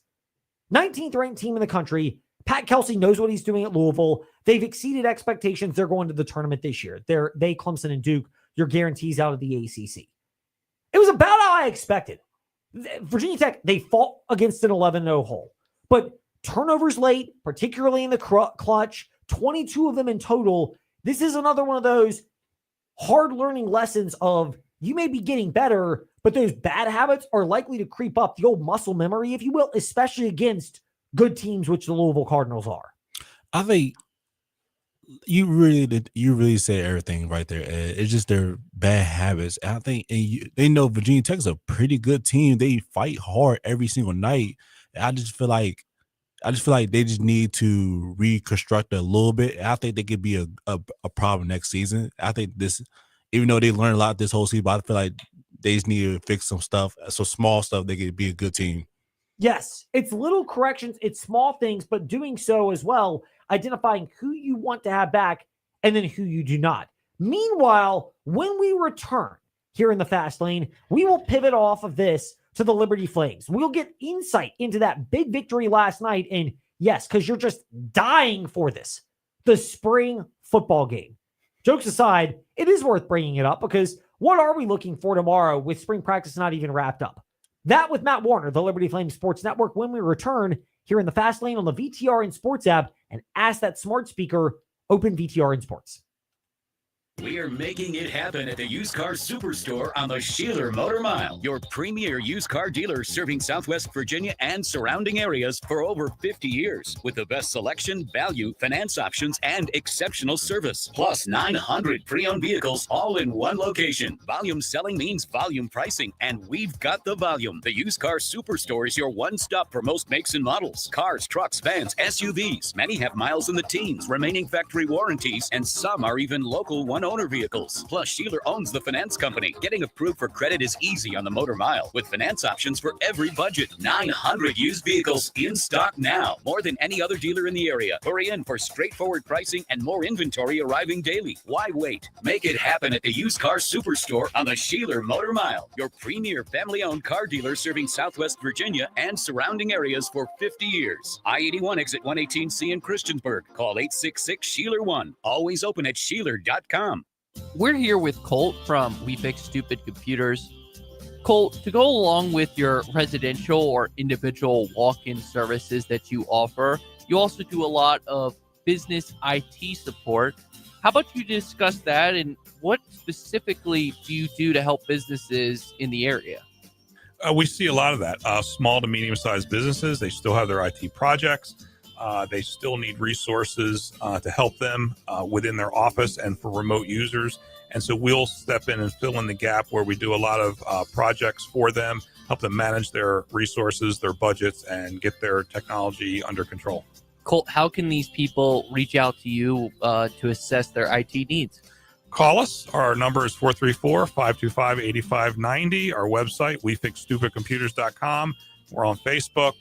19th ranked team in the country. Pat Kelsey knows what he's doing at Louisville. They've exceeded expectations. They're going to the tournament this year. They, Clemson and Duke, your guarantees out of the ACC. It was about how I expected. Virginia Tech, they fought against an 11-0 hole. But turnovers late, particularly in the clutch, 22 of them in total. This is another one of those hard learning lessons of you may be getting better, but those bad habits are likely to creep up, the old muscle memory, if you will, especially against good teams, which the Louisville Cardinals are. I think you really said everything right there, Ed. It's just their bad habits. I think they know Virginia Tech is a pretty good team. They fight hard every single night. I just feel like they just need to reconstruct a little bit. I think they could be a problem next season. I think this, even though they learned a lot this whole season, but I feel like they just need to fix some stuff, so small stuff. They could be a good team. Yes, it's little corrections, it's small things, but doing so as well, identifying who you want to have back and then who you do not. Meanwhile, when we return here in the Fast Lane, we will pivot off of this to the Liberty Flames. We'll get insight into that big victory last night. And yes, because you're just dying for this, the spring football game. Jokes aside, it is worth bringing it up because what are we looking for tomorrow with spring practice not even wrapped up? That with Matt Warner, the Liberty Flames Sports Network, when we return here in the Fast Lane on the VTR and Sports app, and ask that smart speaker, open VTR and Sports. We are making it happen at the Used Car Superstore on the Sheeler Motor Mile, your premier used car dealer serving Southwest Virginia and surrounding areas for over 50 years. With the best selection, value, finance options, and exceptional service. Plus 900 pre-owned vehicles all in one location. Volume selling means volume pricing, and we've got the volume. The Used Car Superstore is your one-stop for most makes and models. Cars, trucks, vans, SUVs. Many have miles in the teens, remaining factory warranties, and some are even local one-owner vehicles. Plus, Sheeler owns the finance company. Getting approved for credit is easy on the Motor Mile, with finance options for every budget. 900 used vehicles in stock now. More than any other dealer in the area. Hurry in for straightforward pricing and more inventory arriving daily. Why wait? Make it happen at the Used Car Superstore on the Sheeler Motor Mile, your premier family-owned car dealer serving Southwest Virginia and surrounding areas for 50 years. I-81 exit 118C in Christiansburg. Call 866-SHEELER1. Always open at Sheeler.com. We're here with Colt from We Fix Stupid Computers. Colt, to go along with your residential or individual walk-in services that you offer, you also do a lot of business IT support. How about you discuss that, and what specifically do you do to help businesses in the area? We see a lot of that. Small to medium-sized businesses, they still have their IT projects. They still need resources to help them within their office and for remote users. And so we'll step in and fill in the gap where we do a lot of projects for them help them manage their resources, their budgets, and get their technology under control. Colt, how can these people reach out to you to assess their IT needs? Call us. Our number is 434-525-8590. Our website, wefixstupidcomputers.com. We're on Facebook,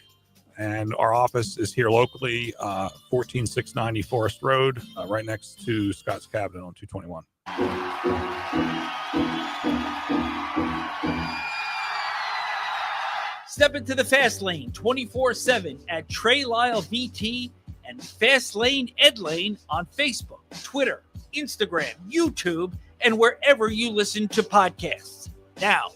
and our office is here locally, 14690 Forest Road, right next to Scott's Cabinet on 221. Step into the Fast Lane 24/7 at Trey Lyle VT and Fast Lane Ed Lane on Facebook, Twitter, Instagram, YouTube, and wherever you listen to podcasts. Now,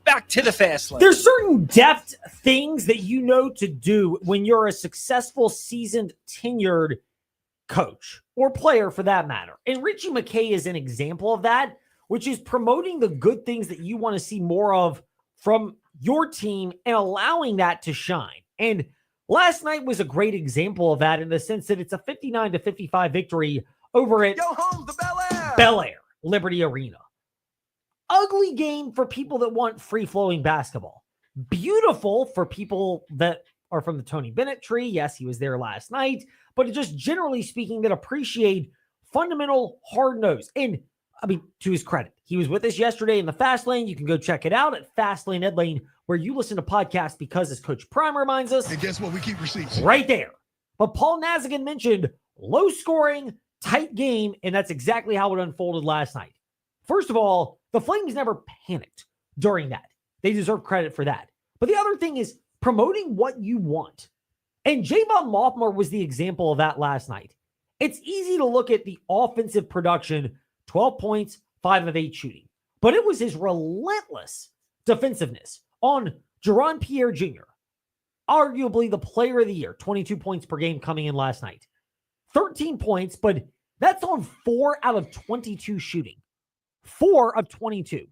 back to the Fast Lane. There's certain deft things that you know to do when you're a successful, seasoned, tenured coach or player for that matter. And Richie McKay is an example of that, which is promoting the good things that you want to see more of from your team and allowing that to shine. And last night was a great example of that in the sense that it's a 59-55 victory over at Bel Air Liberty Arena. Ugly game for people that want free-flowing basketball. Beautiful for people that are from the Tony Bennett tree. Yes, he was there last night, but just generally speaking, that appreciate fundamental hard nose. And I mean, to his credit, he was with us yesterday in the Fast Lane. You can go check it out at Fast Lane Ed Lane, where you listen to podcasts because, as Coach Prime reminds us, and guess what? We keep receipts right there. But Paul Nazigan mentioned low scoring, tight game, and that's exactly how it unfolded last night. First of all, the Flames never panicked during that. They deserve credit for that. But the other thing is promoting what you want. And Javon Mothmer was the example of that last night. It's easy to look at the offensive production, 12 points, 5 of 8 shooting. But it was his relentless defensiveness on Jaron Pierre Jr., arguably the player of the year, 22 points per game coming in last night. 13 points, but that's on 4 out of 22 shooting. 4 of 22,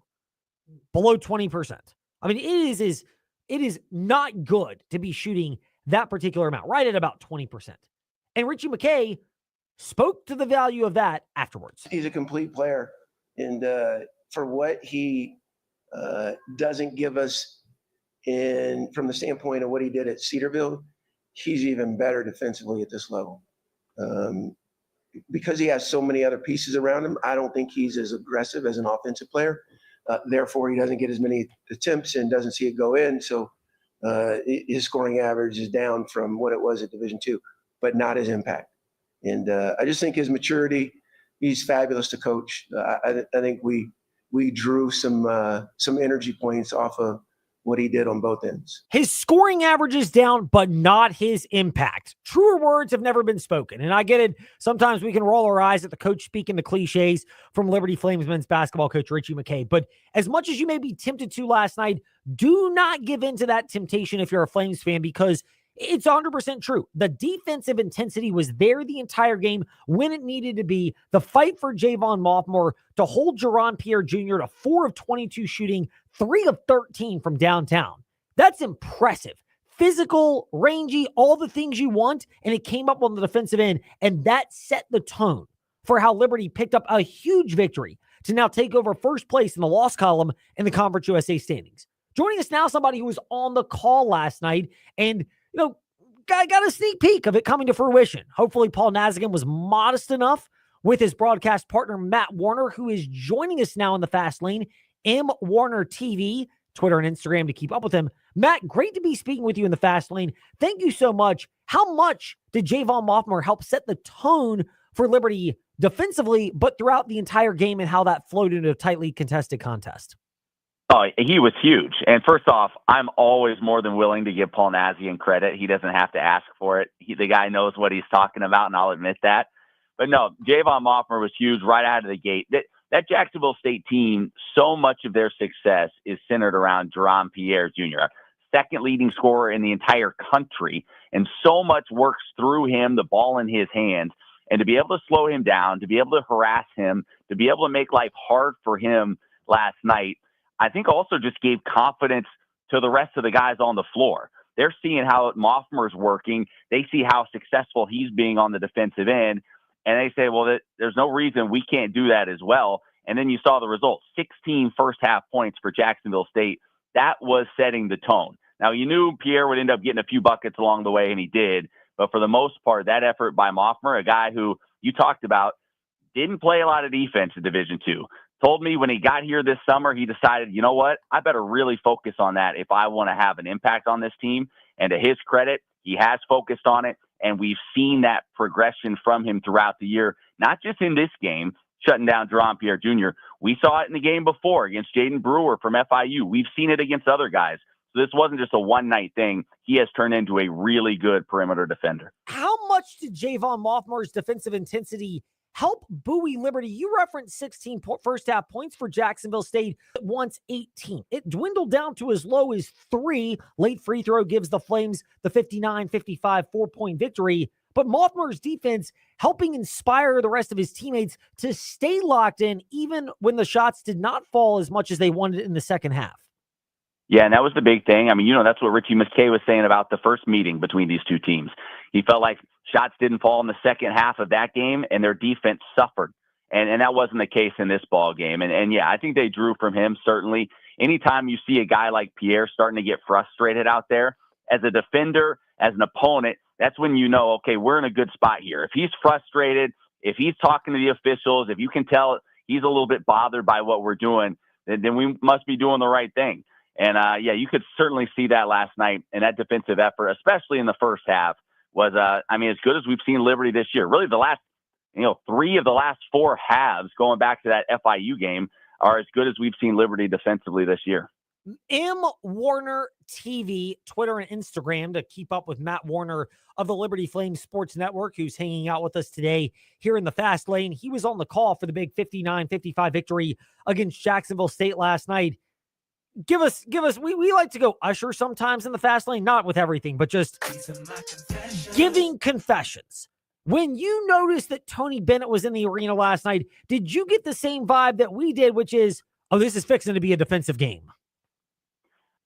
below 20%. I mean, it is not good to be shooting that particular amount, right at about 20%. And Richie McKay spoke to the value of that afterwards. He's a complete player. And for what he doesn't give us from the standpoint of what he did at Cedarville, he's even better defensively at this level. Because he has so many other pieces around him, I don't think he's as aggressive as an offensive player. Therefore, he doesn't get as many attempts and doesn't see it go in. So his scoring average is down from what it was at Division II, but not his impact. And I just think his maturity, he's fabulous to coach. I think we drew some energy points off of what he did on both ends. His scoring average is down, but not his impact. Truer words have never been spoken. And I get it. Sometimes we can roll our eyes at the coach speaking the cliches from Liberty Flames men's basketball coach Richie McKay. But as much as you may be tempted to last night, do not give in to that temptation if you're a Flames fan, because it's 100% true. The defensive intensity was there the entire game when it needed to be. The fight for Javon Mothmer to hold Jaron Pierre Jr. to 4 of 22 shooting, 3 of 13 from downtown. That's impressive. Physical, rangy, all the things you want, and it came up on the defensive end, and that set the tone for how Liberty picked up a huge victory to now take over first place in the loss column in the Conference USA standings. Joining us now, somebody who was on the call last night and got a sneak peek of it coming to fruition. Hopefully, Paul Nazigan was modest enough with his broadcast partner, Matt Warner, who is joining us now in the Fast Lane, M Warner TV, Twitter and Instagram to keep up with him. Matt, great to be speaking with you in the Fast Lane. Thank you so much. How much did Javon Mothmer help set the tone for Liberty defensively, but throughout the entire game, and how that flowed into a tightly contested contest? Oh, he was huge. And first off, I'm always more than willing to give Paul Nazigan credit. He doesn't have to ask for it. The guy knows what he's talking about, and I'll admit that. But no, Javon Mothmer was huge right out of the gate. That Jacksonville State team, so much of their success is centered around Jaron Pierre Jr., second leading scorer in the entire country, and so much works through him, the ball in his hands. And to be able to slow him down, to be able to harass him, to be able to make life hard for him last night, I think also just gave confidence to the rest of the guys on the floor. They're seeing how Mothmer's working. They see how successful he's being on the defensive end. And they say, well, there's no reason we can't do that as well. And then you saw the results, 16 first half points for Jacksonville State, that was setting the tone. Now, you knew Pierre would end up getting a few buckets along the way, and he did. But for the most part, that effort by Moffmer, a guy who you talked about, didn't play a lot of defense in Division II, told me when he got here this summer, he decided, you know what, I better really focus on that if I want to have an impact on this team. And to his credit, he has focused on it, and we've seen that progression from him throughout the year, not just in this game, shutting down Jerome Pierre Jr. We saw it in the game before against Jaden Brewer from FIU. We've seen it against other guys. So this wasn't just a one-night thing. He has turned into a really good perimeter defender. How much did Javon Moffmer's defensive intensity help buoy Liberty? You referenced 16 first half points for Jacksonville State, once 18. It dwindled down to as low as 3. Late free throw gives the Flames the 59-55 4-point victory. But Moffmer's defense helping inspire the rest of his teammates to stay locked in even when the shots did not fall as much as they wanted in the second half. Yeah, and that was the big thing. I mean, that's what Richie McKay was saying about the first meeting between these two teams. He felt like shots didn't fall in the second half of that game, and their defense suffered. And that wasn't the case in this ball game. And yeah, I think they drew from him, certainly. Anytime you see a guy like Pierre starting to get frustrated out there, as a defender, as an opponent, that's when you know, okay, we're in a good spot here. If he's frustrated, if he's talking to the officials, if you can tell he's a little bit bothered by what we're doing, then we must be doing the right thing. And, yeah, you could certainly see that last night. And that defensive effort, especially in the first half, was, as good as we've seen Liberty this year. Really the last, 3 of the last 4 halves going back to that FIU game are as good as we've seen Liberty defensively this year. M. Warner TV, Twitter and Instagram to keep up with Matt Warner of the Liberty Flames Sports Network, who's hanging out with us today here in the Fast Lane. He was on the call for the big 59-55 victory against Jacksonville State last night. Give us, we like to go usher sometimes in the Fast Lane, not with everything, but just giving confessions. When you noticed that Tony Bennett was in the arena last night, did you get the same vibe that we did, which is, oh, this is fixing to be a defensive game?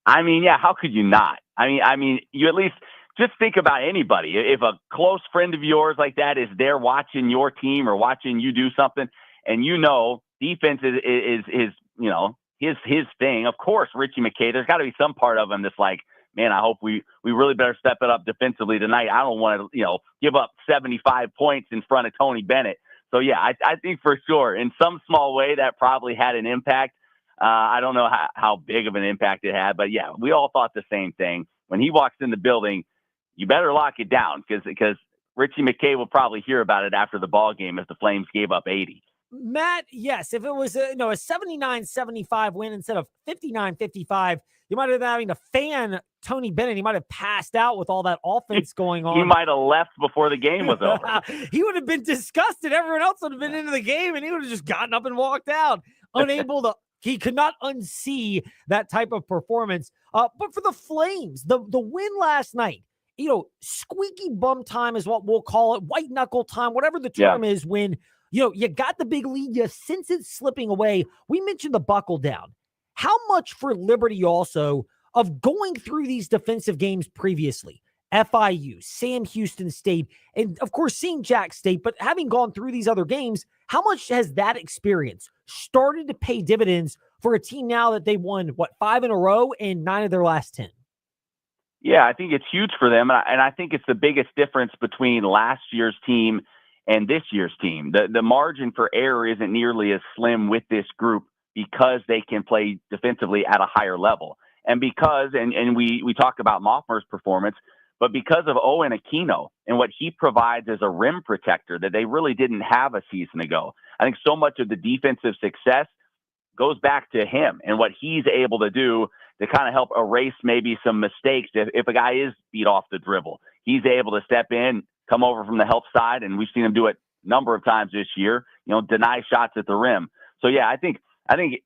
Yeah, how could you not? You at least just think about anybody. If a close friend of yours like that is there watching your team or watching you do something, and defense is his thing. Of course, Richie McKay, there's got to be some part of him that's like, man, I hope we really better step it up defensively tonight. I don't want to, give up 75 points in front of Tony Bennett. So, yeah, I think for sure in some small way that probably had an impact. I don't know how big of an impact it had, but, yeah, we all thought the same thing. When he walks in the building, you better lock it down because Richie McKay will probably hear about it after the ball game if the Flames gave up 80. Matt, yes, if it was a 79-75 win instead of 59-55, you might have been having to fan Tony Bennett. He might have passed out with all that offense going on. He might have left before the game was over. He would have been disgusted. Everyone else would have been into the game, and he would have just gotten up and walked out, unable to. He could not unsee that type of performance. But for the Flames, the win last night, squeaky bum time is what we'll call it, white knuckle time, whatever the term is when – you got the big lead. You sense it's slipping away. We mentioned the buckle down. How much for Liberty also of going through these defensive games previously? FIU, Sam Houston State, and of course seeing Jax State, but having gone through these other games, how much has that experience started to pay dividends for a team now that they won, 5 in a row and 9 of their last 10? Yeah, I think it's huge for them. And I think it's the biggest difference between last year's team and this year's team. The margin for error isn't nearly as slim with this group because they can play defensively at a higher level. And because, and we talked about Moffmer's performance, but because of Owen Aquino and what he provides as a rim protector that they really didn't have a season ago. I think so much of the defensive success goes back to him and what he's able to do to kind of help erase maybe some mistakes. If a guy is beat off the dribble, he's able to step in, come over from the help side, and we've seen him do it a number of times this year, deny shots at the rim. So, yeah, I think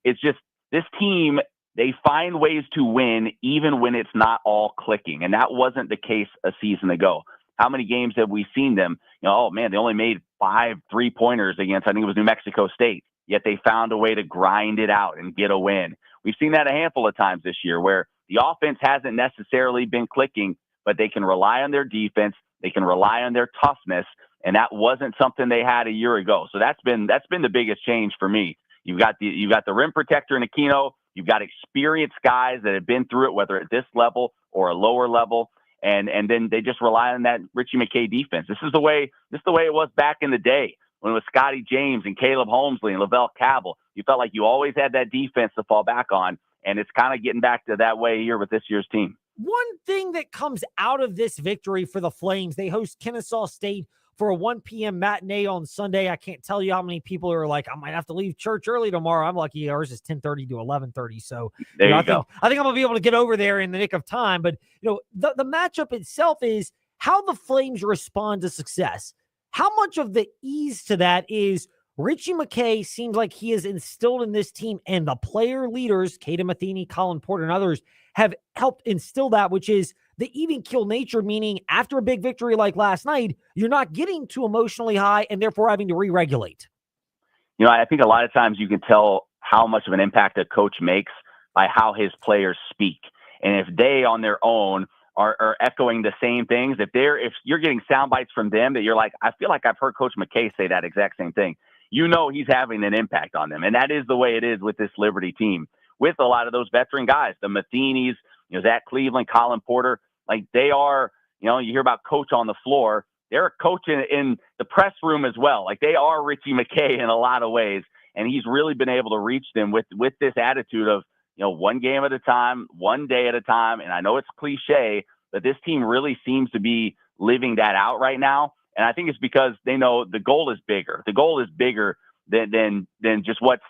it's just this team, they find ways to win even when it's not all clicking, and that wasn't the case a season ago. How many games have we seen them, they only made 5 3-pointers against, I think it was New Mexico State, yet they found a way to grind it out and get a win. We've seen that a handful of times this year where the offense hasn't necessarily been clicking, but they can rely on their defense. They can rely on their toughness, and that wasn't something they had a year ago. So that's been the biggest change for me. You've got the rim protector in Aquino. You've got experienced guys that have been through it, whether at this level or a lower level. And then they just rely on that Richie McKay defense. This is the way it was back in the day when it was Scotty James and Caleb Holmesley and Lavelle Cabell. You felt like you always had that defense to fall back on, and it's kind of getting back to that way here with this year's team. One thing that comes out of this victory for the Flames, they host Kennesaw State for a 1 p.m. matinee on Sunday. I can't tell you how many people are like, I might have to leave church early tomorrow. I'm lucky ours is 10:30 to 11:30. So there you I go. I think I'm going to be able to get over there in the nick of time. But, the matchup itself is how the Flames respond to success. How much of the ease to that is Richie McKay seems like he has instilled in this team, and the player leaders, Caden Matheny, Colin Porter, and others have helped instill that, which is the even keel nature, meaning after a big victory like last night, you're not getting too emotionally high and therefore having to re-regulate. I think a lot of times you can tell how much of an impact a coach makes by how his players speak. And if they on their own are echoing the same things, if you're getting sound bites from them that you're like, I feel like I've heard Coach McKay say that exact same thing, he's having an impact on them. And that is the way it is with this Liberty team, with a lot of those veteran guys, the Matheny's, Zach Cleveland, Colin Porter, like they are, you hear about coach on the floor. They're a coach in the press room as well. Like they are Richie McKay in a lot of ways. And he's really been able to reach them with this attitude of, one game at a time, one day at a time. And I know it's cliche, but this team really seems to be living that out right now. And I think it's because they know the goal is bigger. The goal is bigger than just what's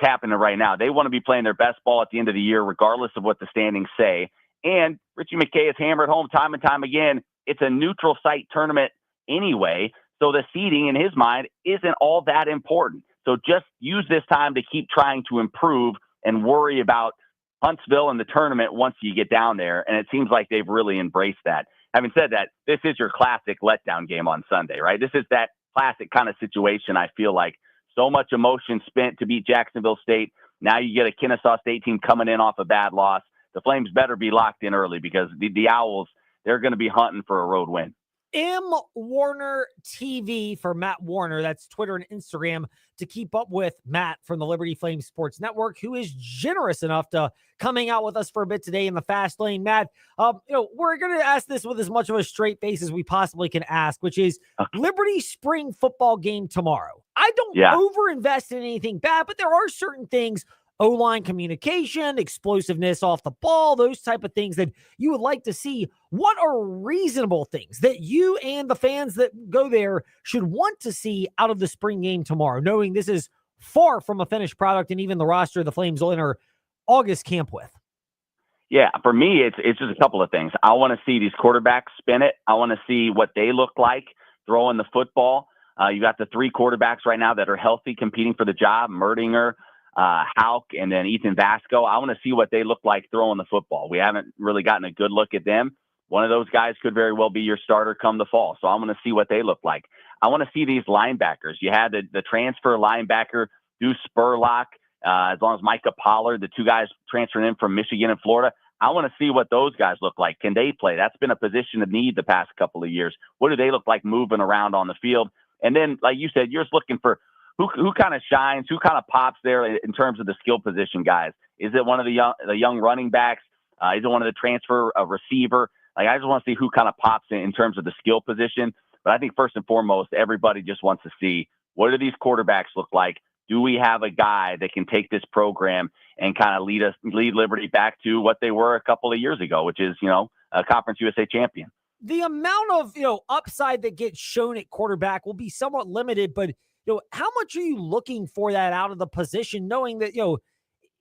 happening right now. They want to be playing their best ball at the end of the year, regardless of what the standings say. And Richie McKay has hammered home time and time again. It's a neutral site tournament anyway. So the seeding in his mind isn't all that important. So just use this time to keep trying to improve and worry about Huntsville and the tournament once you get down there. And it seems like they've really embraced that. Having said that, this is your classic letdown game on Sunday, right? This is that classic kind of situation. I feel like so much emotion spent to beat Jacksonville State. Now you get a Kennesaw State team coming in off a bad loss. The Flames better be locked in early because the Owls, they're going to be hunting for a road win. M Warner TV for Matt Warner. That's Twitter and Instagram to keep up with Matt from the Liberty Flames Sports Network, who is generous enough to coming out with us for a bit today in the fast lane. Matt, we're going to ask this with as much of a straight face as we possibly can ask, which is Liberty spring football game tomorrow. I don't overinvest in anything bad, but there are certain things, O-line communication, explosiveness off the ball, those type of things that you would like to see. What are reasonable things that you and the fans that go there should want to see out of the spring game tomorrow, knowing this is far from a finished product and even the roster the Flames will enter August camp with? Yeah, for me, it's just a couple of things. I want to see these quarterbacks spin it. I want to see what they look like throwing the football. You got the three quarterbacks right now that are healthy, competing for the job, Merdinger, Hauk, and then Ethan Vasco. I want to see what they look like throwing the football. We haven't really gotten a good look at them. One of those guys could very well be your starter come the fall. So I'm going to see what they look like. I want to see these linebackers. You had the transfer linebacker, Deuce Spurlock, as long as Micah Pollard, the two guys transferring in from Michigan and Florida. I want to see what those guys look like. Can they play? That's been a position of need the past couple of years. What do they look like moving around on the field? And then, like you said, you're just looking for who kind of shines, who kind of pops there in terms of the skill position guys. Is it one of the young running backs? Is it one of the transfer receiver? Like, I just want to see who kind of pops in terms of the skill position. But I think first and foremost, everybody just wants to see, what do these quarterbacks look like? Do we have a guy that can take this program and kind of lead Liberty back to what they were a couple of years ago, which is, a Conference USA champion? The amount of, upside that gets shown at quarterback will be somewhat limited, but how much are you looking for that out of the position, knowing that,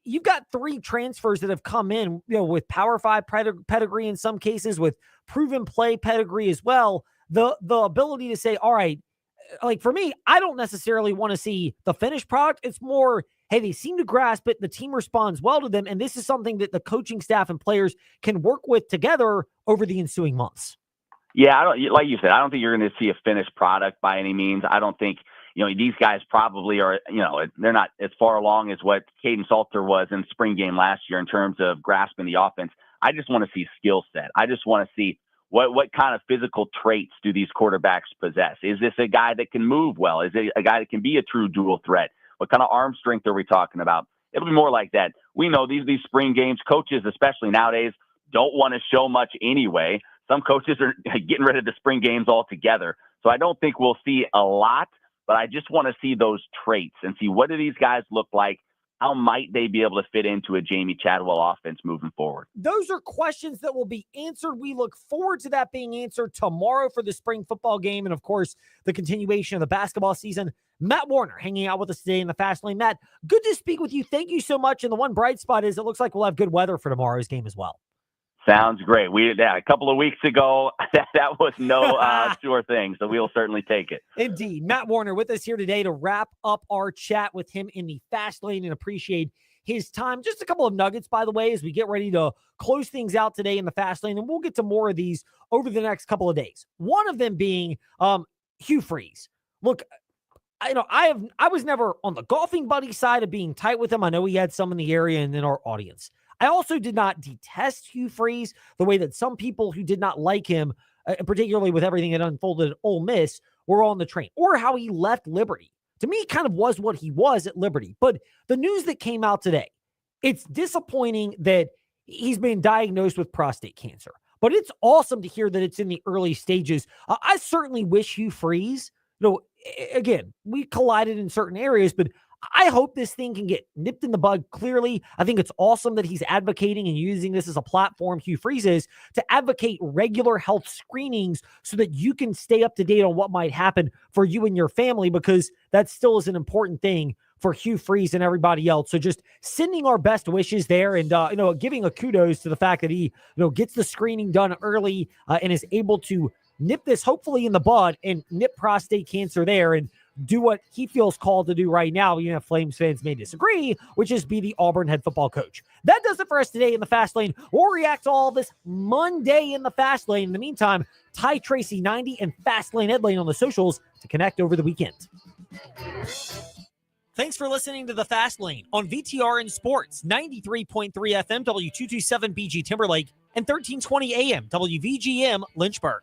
you've got three transfers that have come in, with Power 5 pedigree in some cases, with proven play pedigree as well. The ability to say, all right, like for me, I don't necessarily want to see the finished product. It's more, hey, they seem to grasp it. The team responds well to them. And this is something that the coaching staff and players can work with together over the ensuing months. Yeah, like you said, I don't think you're going to see a finished product by any means. I don't think, these guys probably are, they're not as far along as what Caden Salter was in the spring game last year in terms of grasping the offense. I just want to see skill set. I just want to see what kind of physical traits do these quarterbacks possess? Is this a guy that can move well? Is it a guy that can be a true dual threat? What kind of arm strength are we talking about? It'll be more like that. We know these spring games, coaches, especially nowadays, don't want to show much anyway. Some coaches are getting rid of the spring games altogether. So I don't think we'll see a lot, but I just want to see those traits and see what do these guys look like. How might they be able to fit into a Jamie Chadwell offense moving forward? Those are questions that will be answered. We look forward to that being answered tomorrow for the spring football game and, of course, the continuation of the basketball season. Matt Warner hanging out with us today in the Fast Lane. Matt, good to speak with you. Thank you so much. And the one bright spot is it looks like we'll have good weather for tomorrow's game as well. Sounds great. We did that a couple of weeks ago. That was no sure thing, so we'll certainly take it. Indeed. Matt Warner with us here today to wrap up our chat with him in the Fast Lane and appreciate his time. Just a couple of nuggets, by the way, as we get ready to close things out today in the Fast Lane, and we'll get to more of these over the next couple of days. One of them being Hugh Freeze. Look, I was never on the golfing buddy side of being tight with him. I know he had some in the area and in our audience. I also did not detest Hugh Freeze the way that some people who did not like him, particularly with everything that unfolded at Ole Miss, were on the train, or how he left Liberty. To me, kind of was what he was at Liberty. But the news that came out today, it's disappointing that he's been diagnosed with prostate cancer. But it's awesome to hear that it's in the early stages. I certainly wish Hugh Freeze, again, we collided in certain areas, but I hope this thing can get nipped in the bud clearly. I think it's awesome that he's advocating and using this as a platform, Hugh Freeze is, to advocate regular health screenings so that you can stay up to date on what might happen for you and your family, because that still is an important thing for Hugh Freeze and everybody else. So just sending our best wishes there and, giving a kudos to the fact that he, gets the screening done early and is able to nip this hopefully in the bud and nip prostate cancer there and do what he feels called to do right now. Flames fans may disagree, which is be the Auburn head football coach. That does it for us today in the Fast Lane. We'll react to all this Monday in the Fast Lane. In the meantime, Ty Tracy 90 and Fast Lane Ed Lane on the socials to connect over the weekend. Thanks for listening to the Fast Lane on VTR and Sports 93.3 FM W227 BG Timberlake and 1320 AM WVGM Lynchburg.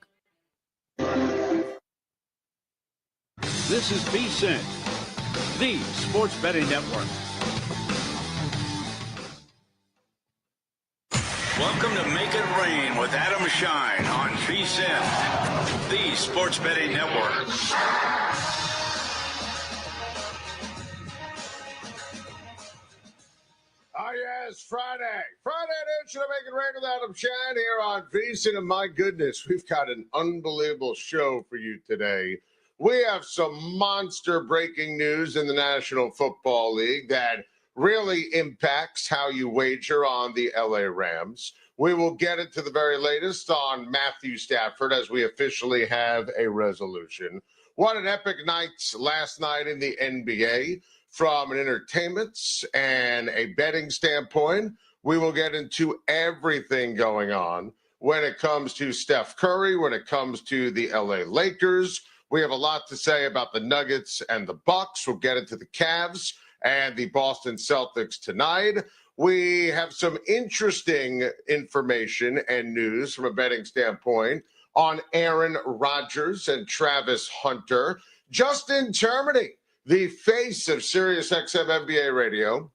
This is St, the sports betting network. Welcome to Make It Rain with Adam Shine on St, the sports betting network. Oh, yes, Friday edition of Make It Rain with Adam Shine here on St, and my goodness, we've got an unbelievable show for you today. We have some monster breaking news in the National Football League that really impacts how you wager on the LA Rams. We will get into the very latest on Matthew Stafford as we officially have a resolution. What an epic night last night in the NBA from an entertainment and a betting standpoint. We will get into everything going on when it comes to Steph Curry, when it comes to the LA Lakers. We have a lot to say about the Nuggets and the Bucks. We'll get into the Cavs and the Boston Celtics tonight. We have some interesting information and news from a betting standpoint on Aaron Rodgers and Travis Hunter. Justin Termini, the face of SiriusXM NBA Radio,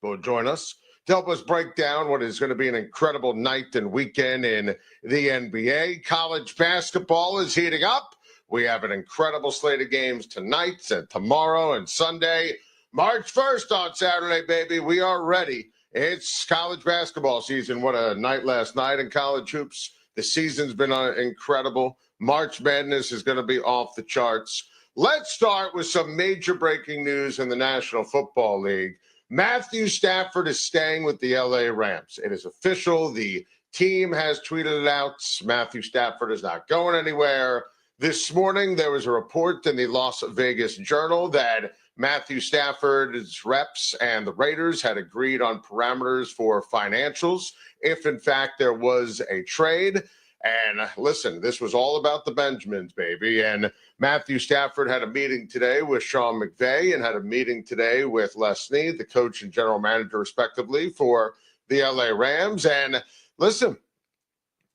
will join us to help us break down what is going to be an incredible night and weekend in the NBA. College basketball is heating up. We have an incredible slate of games tonight and tomorrow and Sunday. March 1st on Saturday, baby. We are ready. It's college basketball season. What a night last night in college hoops. The season's been incredible. March Madness is going to be off the charts. Let's start with some major breaking news in the National Football League. Matthew Stafford is staying with the LA Rams. It is official. The team has tweeted it out. Matthew Stafford is not going anywhere. This morning, there was a report in the Las Vegas Journal that Matthew Stafford's reps and the Raiders had agreed on parameters for financials if, in fact, there was a trade. And listen, this was all about the Benjamins, baby. And Matthew Stafford had a meeting today with Sean McVay and had a meeting today with Les Snead, the coach and general manager, respectively, for the LA Rams. And listen,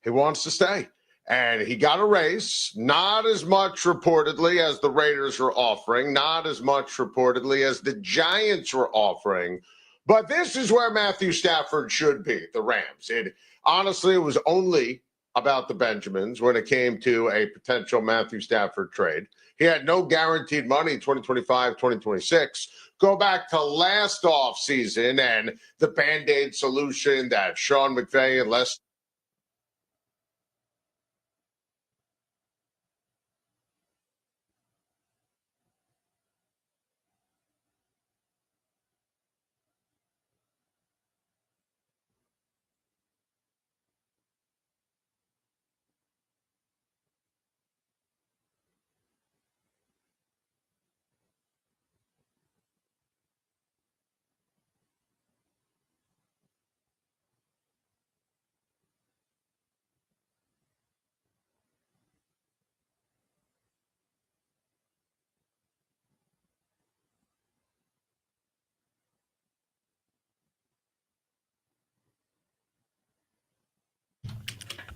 he wants to stay. And he got a raise, not as much reportedly as the Raiders were offering, not as much reportedly as the Giants were offering. But this is where Matthew Stafford should be, the Rams. Honestly, it was only about the Benjamins when it came to a potential Matthew Stafford trade. He had no guaranteed money in 2025, 2026. Go back to last offseason and the Band-Aid solution that Sean McVay and Les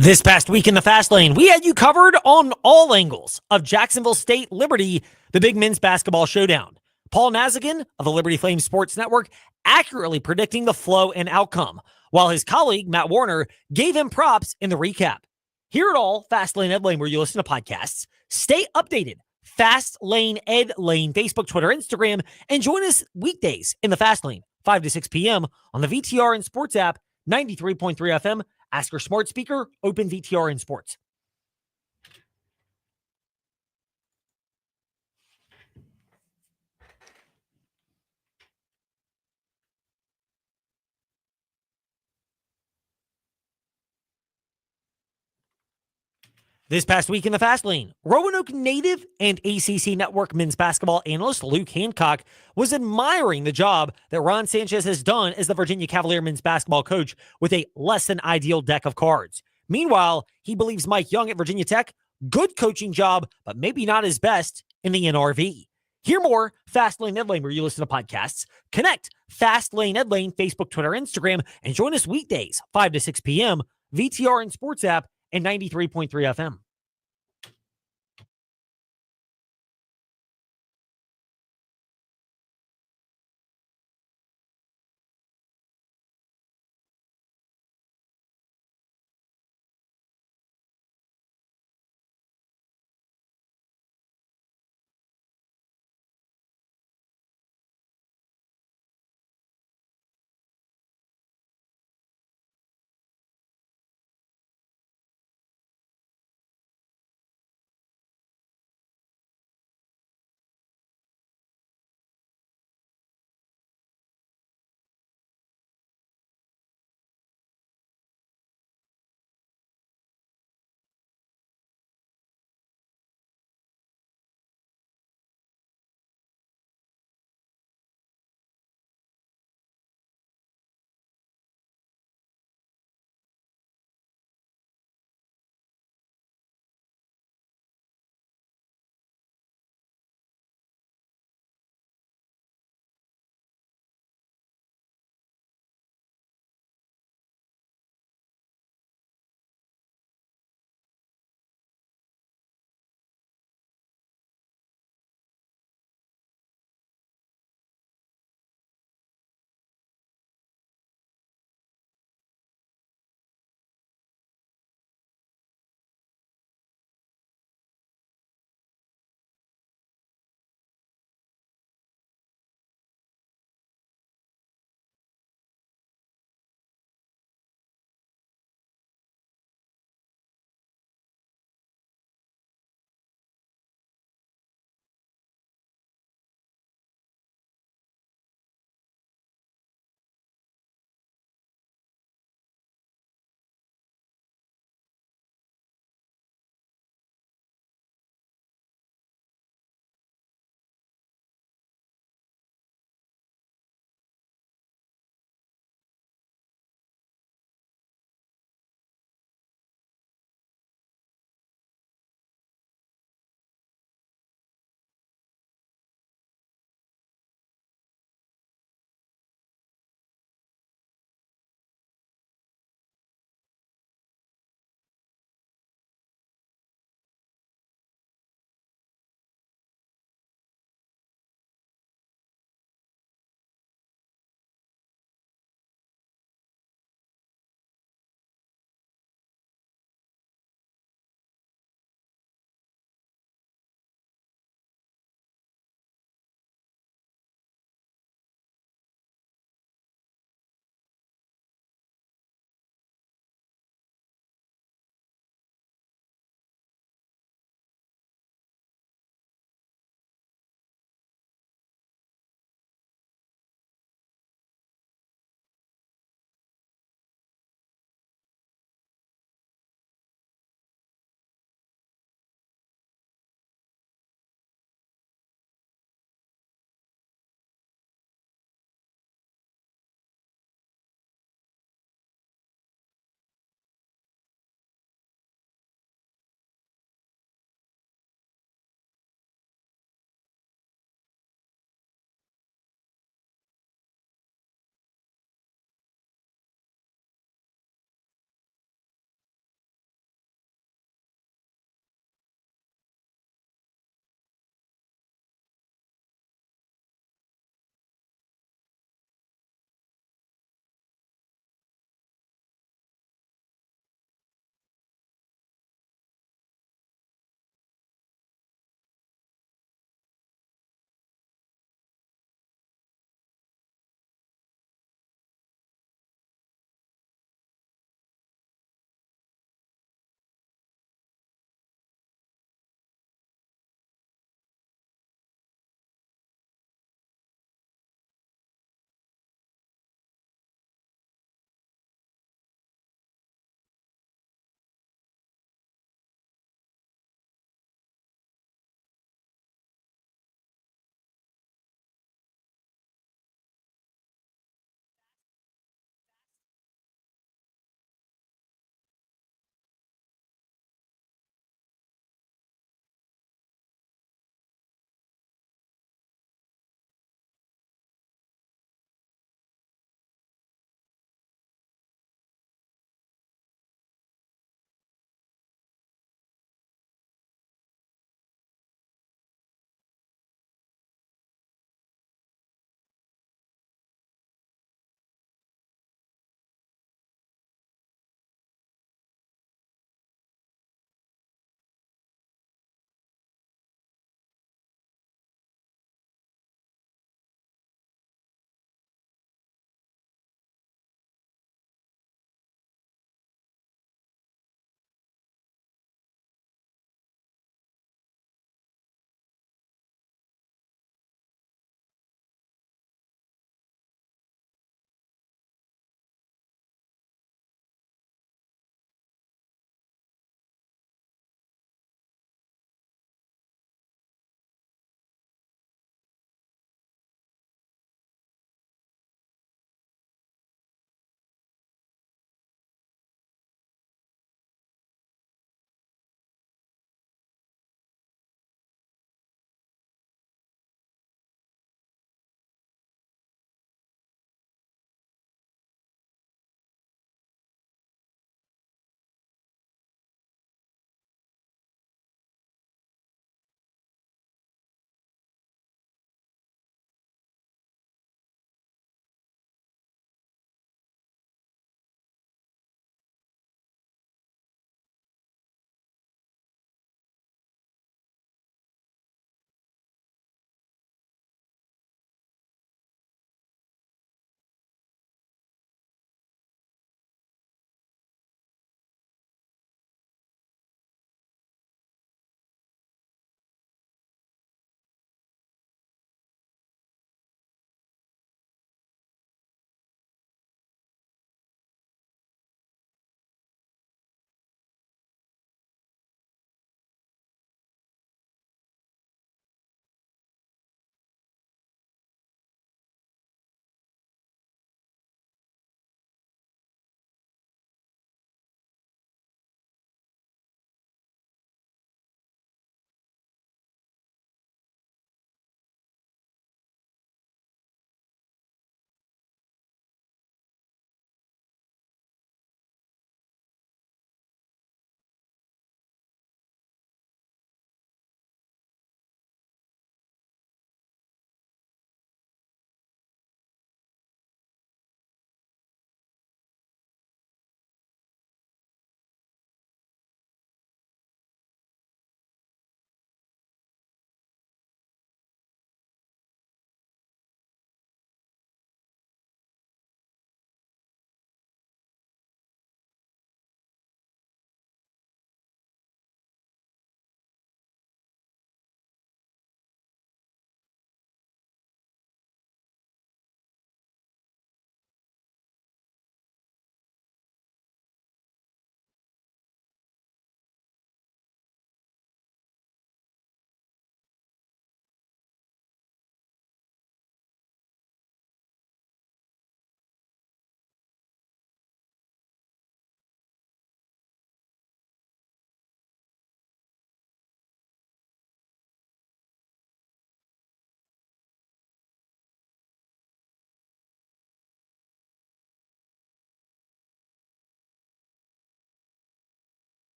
This past week in the Fast Lane, we had you covered on all angles of Jacksonville State Liberty, the big men's basketball showdown. Paul Nazigan of the Liberty Flame Sports Network accurately predicting the flow and outcome, while his colleague, Matt Warner, gave him props in the recap. Hear it all, Fast Lane Ed Lane, where you listen to podcasts. Stay updated. Fast Lane Ed Lane, Facebook, Twitter, Instagram, and join us weekdays in the Fast Lane, 5 to 6 p.m. on the VTR and Sports app, 93.3 FM. Ask your smart speaker, open VTR in Sports. This past week in the Fast Lane, Roanoke native and ACC Network men's basketball analyst Luke Hancock was admiring the job that Ron Sanchez has done as the Virginia Cavalier men's basketball coach with a less than ideal deck of cards. Meanwhile, he believes Mike Young at Virginia Tech, good coaching job, but maybe not his best in the NRV. Hear more, Fast Lane Ed Lane, where you listen to podcasts. Connect Fast Lane Ed Lane, Facebook, Twitter, Instagram, and join us weekdays, 5 to 6 p.m., VTR and Sports app, and 93.3 FM.